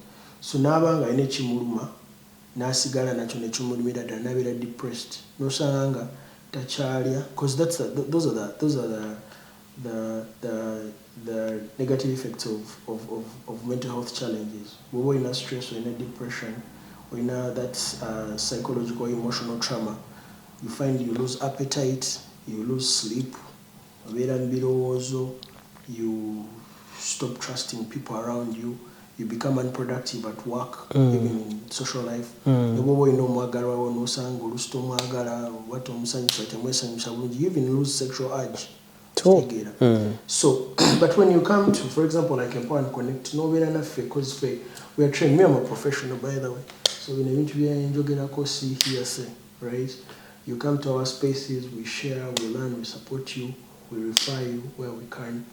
so n'abanga alina ekimuluma n'asigala nakyo nekimulumira ddala n'abeera depressed n'osanga takyalya, because those are the negative effects of mental health challenges. We're in a stress or in a depression or in that psychological emotional trauma. You find you lose appetite, you lose sleep, you stop trusting people around you. You become unproductive at work, even in social life. You even lose sexual urge. So, but when you come to, for example, like Empower and Connect, because we are trained. Me, I'm a professional, by the way. So in the interview, right? You come to our spaces, we share, we learn, we support you, we refer you where we can.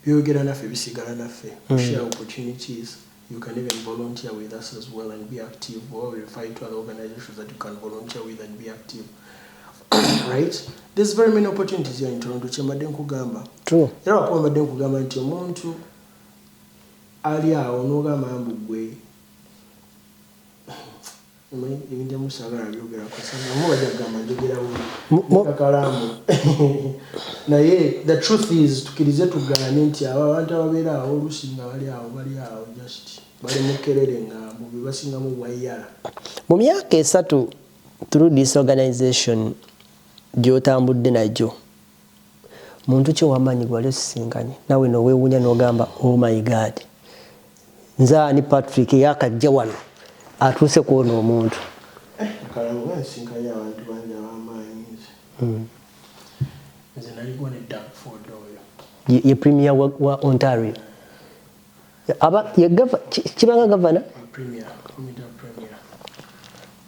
You get enough, we share opportunities. You can even volunteer with us as well and be active, or refer to other organizations that you can volunteer with and be active. Right? There's very many opportunities here in Toronto. True. Era wakumbadde nkugamba nti omuntu ali awo n'ogamba mbugwe ebintu emusagala byogerako samubajja kugamba njogera kakalaamu naye the truth is tukirize tugaane nti abo abantu ababeera awo oluusi nga bali awo just bali mukerere nga bwe basingamu bwayala. Mu myaka 3 through this organization gy'otambudde najjo muntu ki wamanyi gwali osisinkanye nawe noweewuunya n'ogamba oh my god nze ani Patrick yakajja wano atuuse kuona omuntu Kalaamu nsinkanye abantu bangi ab'amaanyi nze naliko ne Darkford oyo ye premier wa Ontario aba ye kibanga governor premier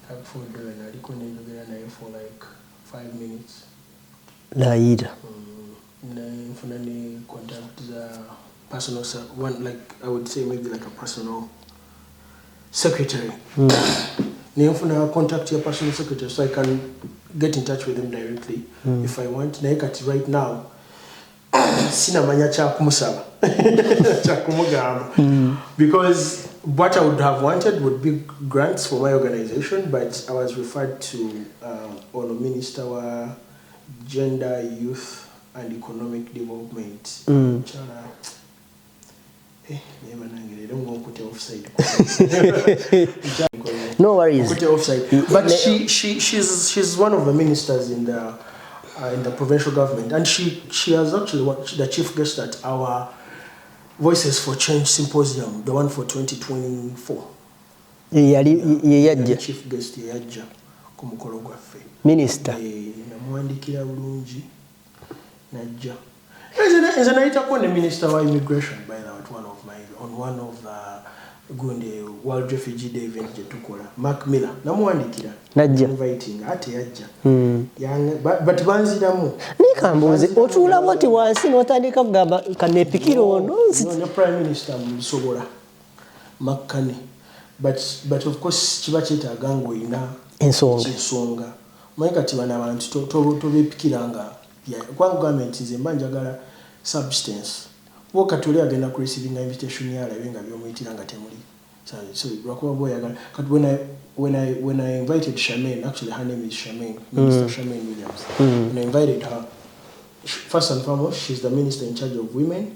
Darkford oyo naliko nenjogera naye for like 5 minutes Laira. Funny contact personal one, like I would say maybe like a personal secretary. Nifuna contact your personal secretary so I can get in touch with him directly if I want. Naikati right now sina manya cha kumusaba cha kumugamba because what I would have wanted would be grants for my organization, but I was referred to Ono Minister wa Gender, Youth and Economic Development. No worries. But she's one of the ministers in the provincial government, and she has actually the chief guest at our Voices for Change Symposium, the one for 2024. The chief guest yajja ku mukolo gwaffe. Minister. Namwandikira bulungi najja. Is an item the Minister of Immigration by the on one of the Guno World Refugee Day event jetukola. Mark Miller. Namwandikira. Najja. Inviting ate yajja. But banziramu. Nikambuze otula wati wansi notandika kugamba kanepikiro ono. No Prime Minister Musobola. Makane. But of course chiba kyetaaga ngoyina ensonga. Manyi kati bana abantu tobepikiranga. Kwa government nze mba njagala substance. Wakati oli agenda ku receiving invitation yala benga byomuyitiranga temuli. So lwakuba boyagala. Kati when I invited Charmaine, actually her name is Charmaine, Minister Charmaine Williams. When I invited her, first and foremost, she's the minister in charge of women,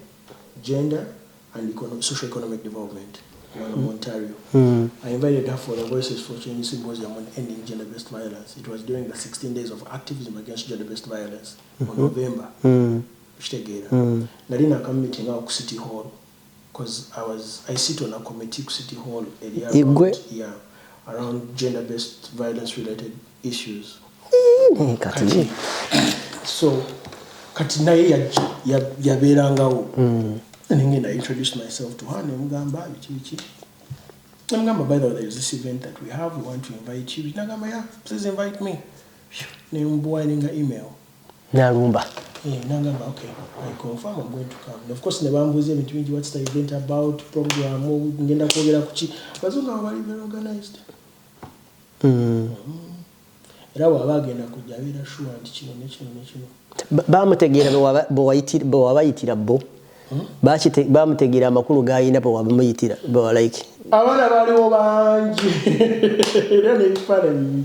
gender, and socio-economic development in Ontario. I invited her for the Voices for Change Symposium on ending gender-based violence. It was during the 16 days of activism against gender-based violence on November. Narina come meeting out City Hall because I sit on a committee City Hall area around gender-based violence-related issues. So, katina yaberangawo. And I introduced myself to her. Namugamba, by the way, there's this event that we have. We want to invite you. Nagamba, yeah, please invite me. Namboininga email. Narumba. Yeah, Nagamba, okay. I confirm I'm going to come. And of course, Nebambuzi between what's the event about, program, ngenda kogera kuchi. Bazunga wali very organized. Era wabagenda kujabira sure anti kino nekino. Bamutegeera bo wabayitira bo. Bamutegeera amakulu gayina bo wabamuyitira bo like. Abana baliwo bangi. Era nebifaananyi.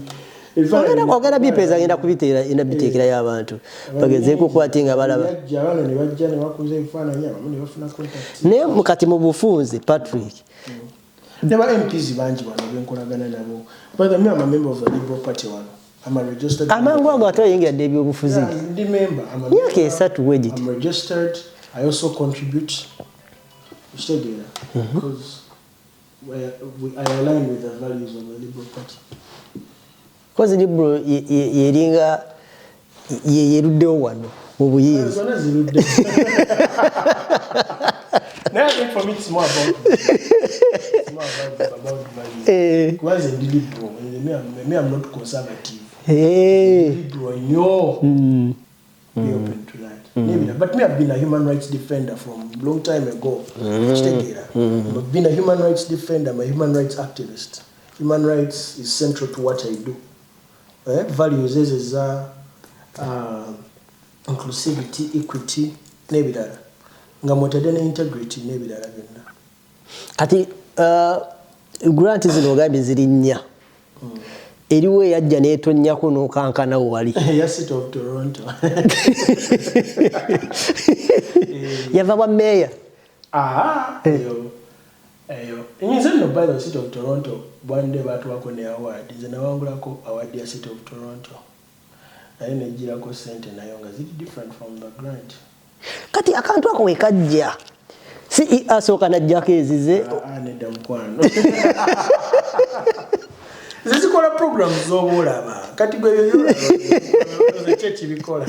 Ogenda bipeza ngenda kubiteera inabiteekera y'abantu bageze kukwatinga balaba abana ne bajja ne bakuza ebifaananyi abamu ne bafuna contact naye mukati mu bufunze Patrick ne ba MPs bangi wano benkolagana nabo but I'm a member of the Liberal Party one. I'm a registered amangu ago atayingira ebyobufuzi ndi member myaka esatu wegiti I'm registered. I also contribute because I align with the values of the Liberal Party. Because Liberal yeringa yeruddewo wano mu buyinza. Now I think for me it's more about values. Because in the Liberal, me I'm not conservative. Liberal, no. Be open to that. But me I've been a human rights defender from a long time ago. I've been a human rights defender. I'm a human rights activist. Human rights is central to what I do. Values is inclusivity, equity, nebidala. Ngamotadene integrity nebidala byonna. Kati grant zino gambi ziri nnya. Eriwo yajja netonnyako n'okankana wali. Ya City of Toronto. Yava bwa meya. Eyo. Nze no by the City of Toronto one day batwako ne award. Nze nawangulako award ya City of Toronto. Naye nejjirako sente nayo nga ziri different from the grant. Kati akantu ako wekajja. Si asooka najjako ezize. Nedda mukwano. Zizikola programs z'obulaba. Kati gwe byo chechi bikola.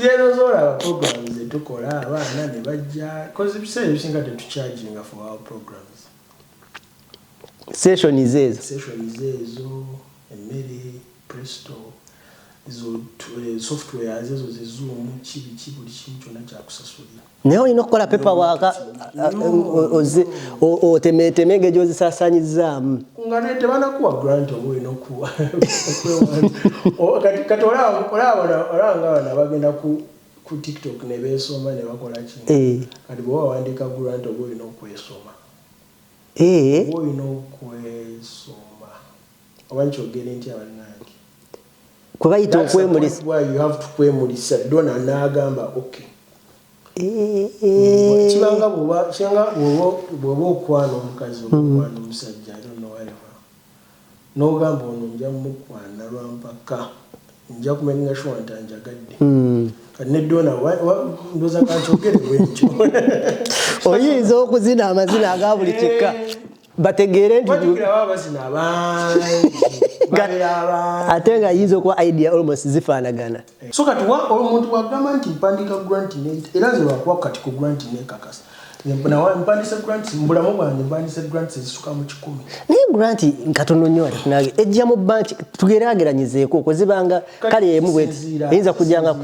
Zero z'olaba programs zetukola abaana ne bajja. Because ebiseera ebisinga tetucharginga for our programs. Session is ezo. Emmere, Presto. izo software ezo ze Zoom chibi buli kintu kyonna kyakusasulira naye olina okukola paperwork otemetemege gyozisasanyizaamu nga tebanakuwa grant oba olina okuwa kati olanga bana bagenda ku TikTok ne beesoma ne bakola ki kati bwe wawandika grant oba olina okwesoma oba olina okwesoma oba nkyogere nti abanange kubayita okwemulisa you have to kwemulisa dona n'agamba okay kibanga bw'oba okwana omukazi okwana omusajja I don't know whatever n'ogamba ono nja mukwana lwampaka nja kumenga sure nti anjagadde kati ne dona ndoza kankyogere bwekyo oyinza okuzina amazina aga buli kika bategeere nti bazina abangi ate nga yinza okuba idea almost zifaanagana so kati omuntu wagamba nti mpandika grant era nze lwakuba kati ku grant nekakasa mpandisa grant mbulamu bwange mpandisa grant ezisuka mu 10 naye grant katono nnyo ati ejja mu banki tugeraageranyizeeko okuzibanga kale emu bweti eyinza kujjanga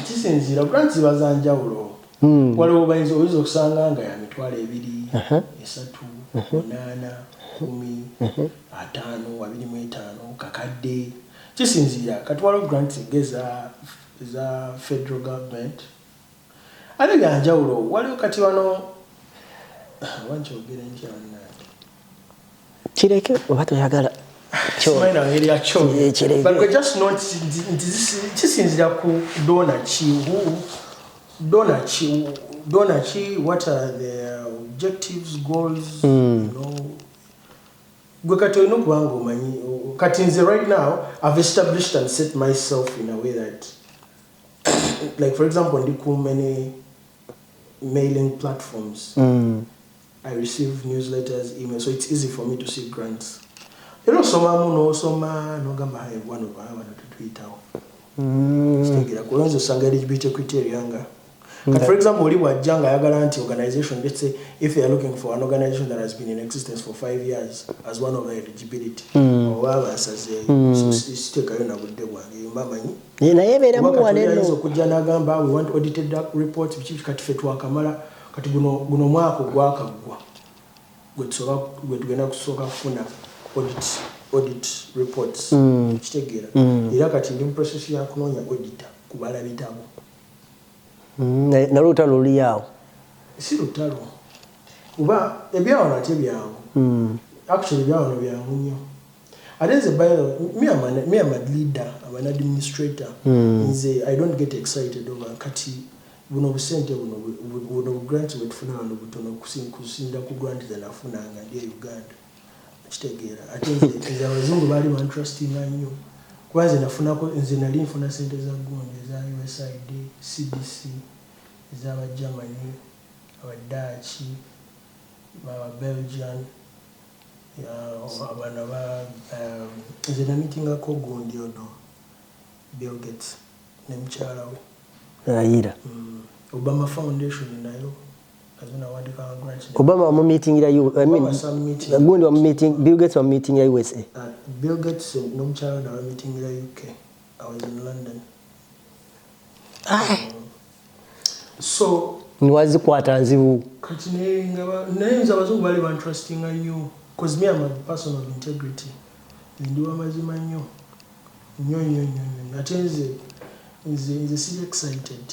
kisinziira grant zibazanjawulo waliwo bayinza oyinza okusanga nga ya mitwalo 2 3 8 10 5 kakadde kisinziira kati waliwo grants za federal government ate byanjawulo waliwo kati wano wankyogere nti abanange kireke oba toyagala but just not kisinziira ku donor chi what are the objectives goals you know gwe kati olina okubanga omanyi kati nze right now I've established and set myself in a way that like for example ndi ku many mailing platforms I receive newsletters emails so it's easy for me to see grants era osomamu n'osoma n'ogamba one of our tutuyitawo kitegera kulonza osanga eligibility criteria nga for example oli wajja nga ayagala nti organization let's say if you are looking for an organization that has been in existence for 5 years as one of the eligibility oba basaze sitekayo na budde bwange mbamanyi naye ebeeramu waneno okujja n'agamba we want audited reports biki kati fe twakamala kati guno mwaka gwakaggwa gwe tugenda kusooka kufuna audit reports kitegeera era kati ndi mu process ya kunoonya auditor kubala bitabo na lutalo luli awo si lutalo kuba ebyawano ate byangu actually ebyawano byangu nnyo ate nze me am a leader I'm an administrator nze I don't get excited over kati buno busente buno grant wetufuna wano butono kusinda ku grant zenafunanga ndi Uganda kitegeera ate nze abazungu baali interestinga nnyo kuba nze nali nfuna sente za gundi za USAID CDC z'aba Germany abadachi aba Belgian abana ba nze na meeting ako gundi ono Bill Gates ne mchala we ayira Obama Foundation nayo azuna wadika grant Obama wa meeting ila I mean gundi wa meeting Bill Gates wa meeting ya USA Bill Gates no mchala na meeting ila UK I was in London so niwazi kwata nzibu kati nayenza abazungu bali interesting nnyo because me I'm a person of integrity ndi wa mazima nnyo ate nze si excited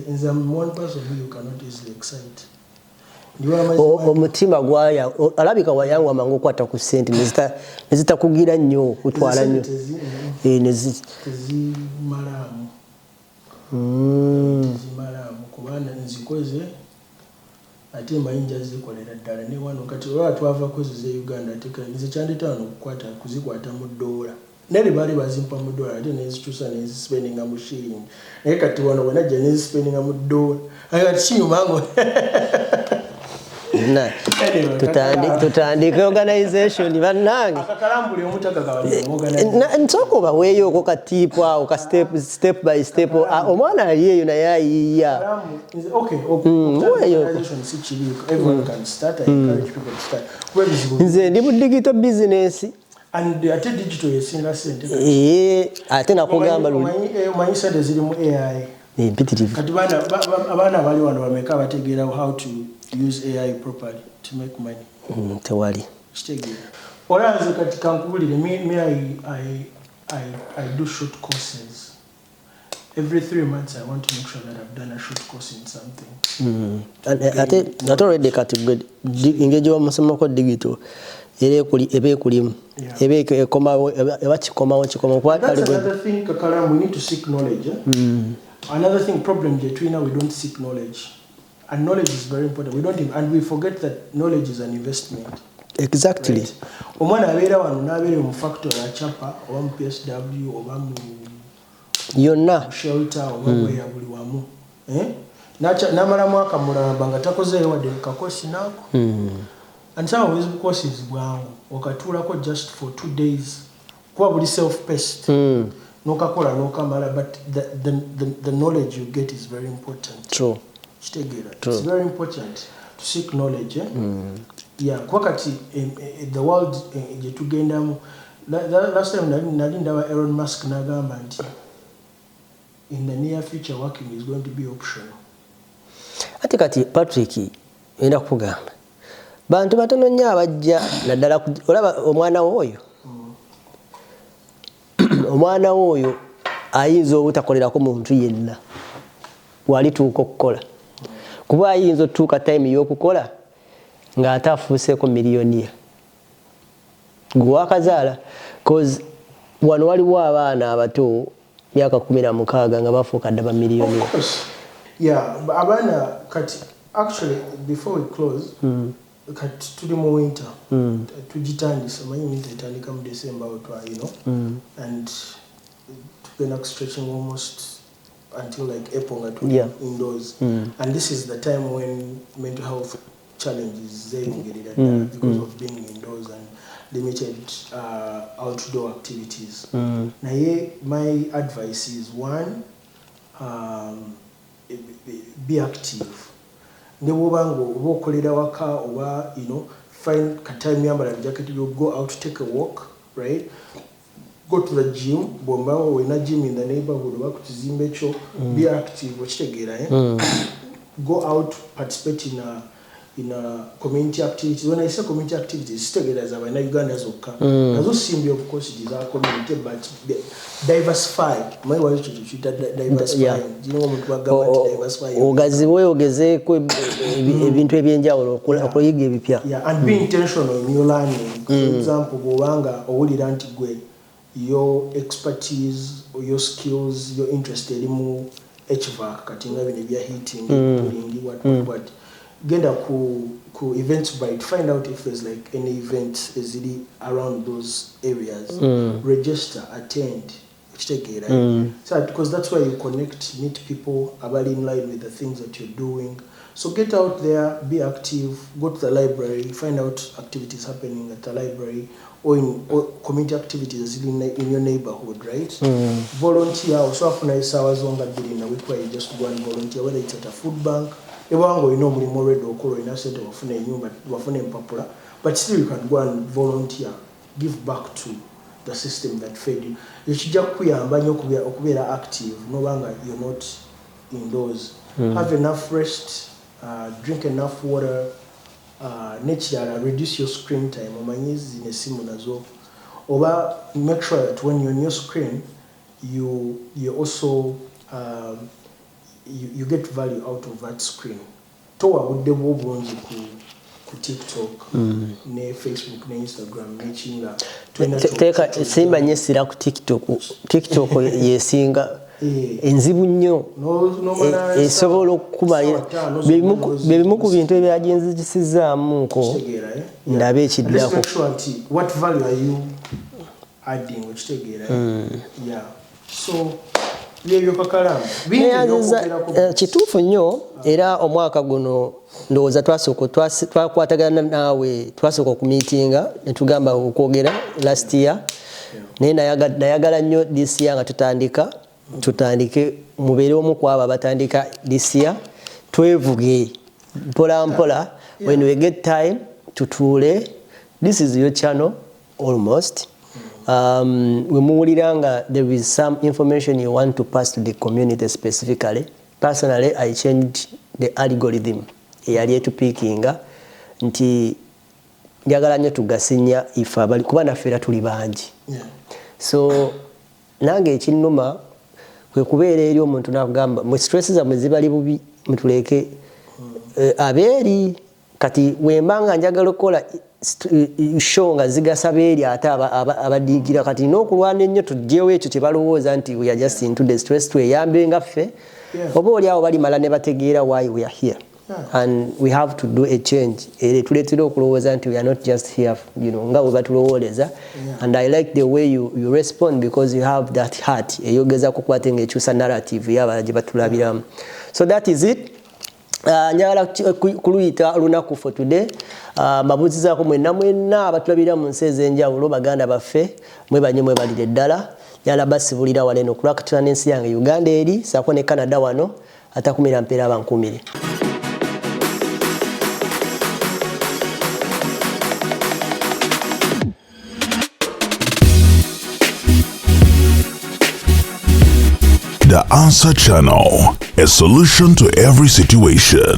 nze I'm one person who you cannot easily excite omutima gwaya alabika wayangu amangu kwata ku sente nezita kugira nnyo kutwala nnyo malamu zimalamu kubana nzikoze ate mayinja zikolera ddala ne wano kati twava kozi ze Uganda ate nze kyanditaano kukwata kuzikwata mu dola neri bali bazimpa mu dola ate nezikyusa nezisipendinga mu shilling naye kati wano wenajja nezisipendinga mu dola ati kinyumango tutandike organization bannange akakalambuli omutaka nsoko baweeyo oko katiipu awo ka step by step omwana ali eyo naye ayiiya nze ndi mu digital business And ate digital yesinga sente ate nakugamba omanyi sente ziri mu AI empitirivu kati abaana bali wano bameka bategeera how to use AI properly to make money tewali kitegeera olanze kati kankubulire me I do short courses. Every 3 months, I want to make sure that I've done a short course in something. And not already category. Engage with masomo ko digital. Ebe kulimu. Ebe koma wachikoma kwa. That's another thing, Kakala. We need to seek knowledge. Another thing, problem between we don't seek knowledge, and knowledge is very important. We don't, and we forget that knowledge is an investment. Exactly. Omwana abera wano nabere mu factory achapa oba mu PSW oba mu yonna shelter oba ya buli wamu namala mwaka mulamba nga takozeeyo wadde kakosi nako and some of these courses bwangu okatuulako just for 2 days kuba buli self-paced nokakola nokamala but the knowledge you get is very important. True. Kitegeera. It's very important to seek knowledge. Yeah, kwa kati the world gye tugendamu last time nali ndaba Elon Musk n'agamba nti in the near future working is going to be optional. Ati kati Patrick enda kugamba bantu batono nnyo abajja naddala olaba omwana woyo omwana woyo ayinza obutakolerako muntu yenna walituuka okukola kuba ayinza otuuka time y'okukola ng'ate afuuseeko miliyoniya gwe wakazaala cause wano waliwo abaana abato myaka 16 nga bafuuka dda ba miliyoniya. Yeah, abana kati actually before we close kati tuli mu winter tugitandisa manyi winter itandika mu December otwa and tugenda stretching almost until like April nga tuli indoors and this is the time when mental health challenges zeyongerera because of being indoors and limited outdoor activities. Naye my advice is one, be active. Nebobango obokolera waka oba find a time yambala jacket, you go out, take a walk, right? Go to the gym, bomba or in a gym in the neighborhood, work to Zimbecho, be active, watch the go out, participate in community activities. When I say community activities, together as I Uganda as okay. As simbi of course it is our community, but diversify. My wife should diversify. Do you know what government diversify? Ogaziwe ogezeko ebintu ebyenjawulo okuyiga ebipya. Yeah, and be intentional in your learning. For example, bwanga owulira nti gwe your expertise or your skills, you're interested in HVAC, kati nga bino bya heating, cooling, what. Genda ku events by find out if there's like any event is really around those areas. Register, attend, so because that's where you connect, meet people about in line with the things that you're doing. So get out there, be active, go to the library, find out activities happening at the library or in community activities in your neighborhood, right? Volunteer, also have nice hours longer in a week where you just go and volunteer, whether it's at a food bank. Ewango mulimu already okolo ina sente wafune nyumba wafune mpapula, but still you can go and volunteer, give back to the system that fed you. Ekijja kuyamba nnyo okubeera active nobanga you're not indoors. Have enough rest, drink enough water, nature, reduce your screen time. Omanyi zino esimu nazo oba make sure that when you're on your screen you also you get value out of that screen. Towa budde bwobungi ku TikTok, ne Facebook, ne Instagram, ne chinga. Teka simba nyesira ku TikTok. TikTok yesinga enzibu nnyo. Esobola okukubalira bebimu ku bintu ebyagenzisizaamuko ndabe ekiddako. What value are you adding? Yeah. So kituufu nnyo era omwaka guno ndowooza twakwatagana naawe twasooka okumiitinga ne tugamba okwogera last year naye nayagala nnyo this year nga tutandike mubeere omu ku abo abatandika this year twevuge mpola mpola when we get time tutuule. This is your channel almost we muwuliranga there is some information you want to pass to the community specifically. Personally, I changed the algorithm eyali etupiikinga nti njagala nnyo tugasinya ife abali kuba naffe era tuli bangi. So nange ekinnuma kwe kubeera eri omuntu nakugamba mwe stress zammwe zibali bubi mutuleke abeeri kati wembanga njagala okukola show nga zigasa beeri ate abadiigira kati n'okulwana ennyo tujjewo ekyo kye balowooza nti we are just into the stress tweyambe nga ffe oba oli awo balimala ne bategeera why we are here. And we have to do a change. Tuleetera okulowooza nti we are not just here, nga we batulowooleza. And I like the way you respond because you have that heart eyogeza kukwata ng'ekyusa narrative y'abala gye batulabiramu. So that is it. Njagala kuluyita olunaku for today. Mabuuzizaako mwenna abatulabira mu nsi ez'enjawulo baganda baffe mwebalire ddala. Njagala basibulira wano eno kulwakatula n'ensi yange Uganda eri saako ne Canada wano atakumira mpeera bankumire. The Answer Channel, a solution to every situation.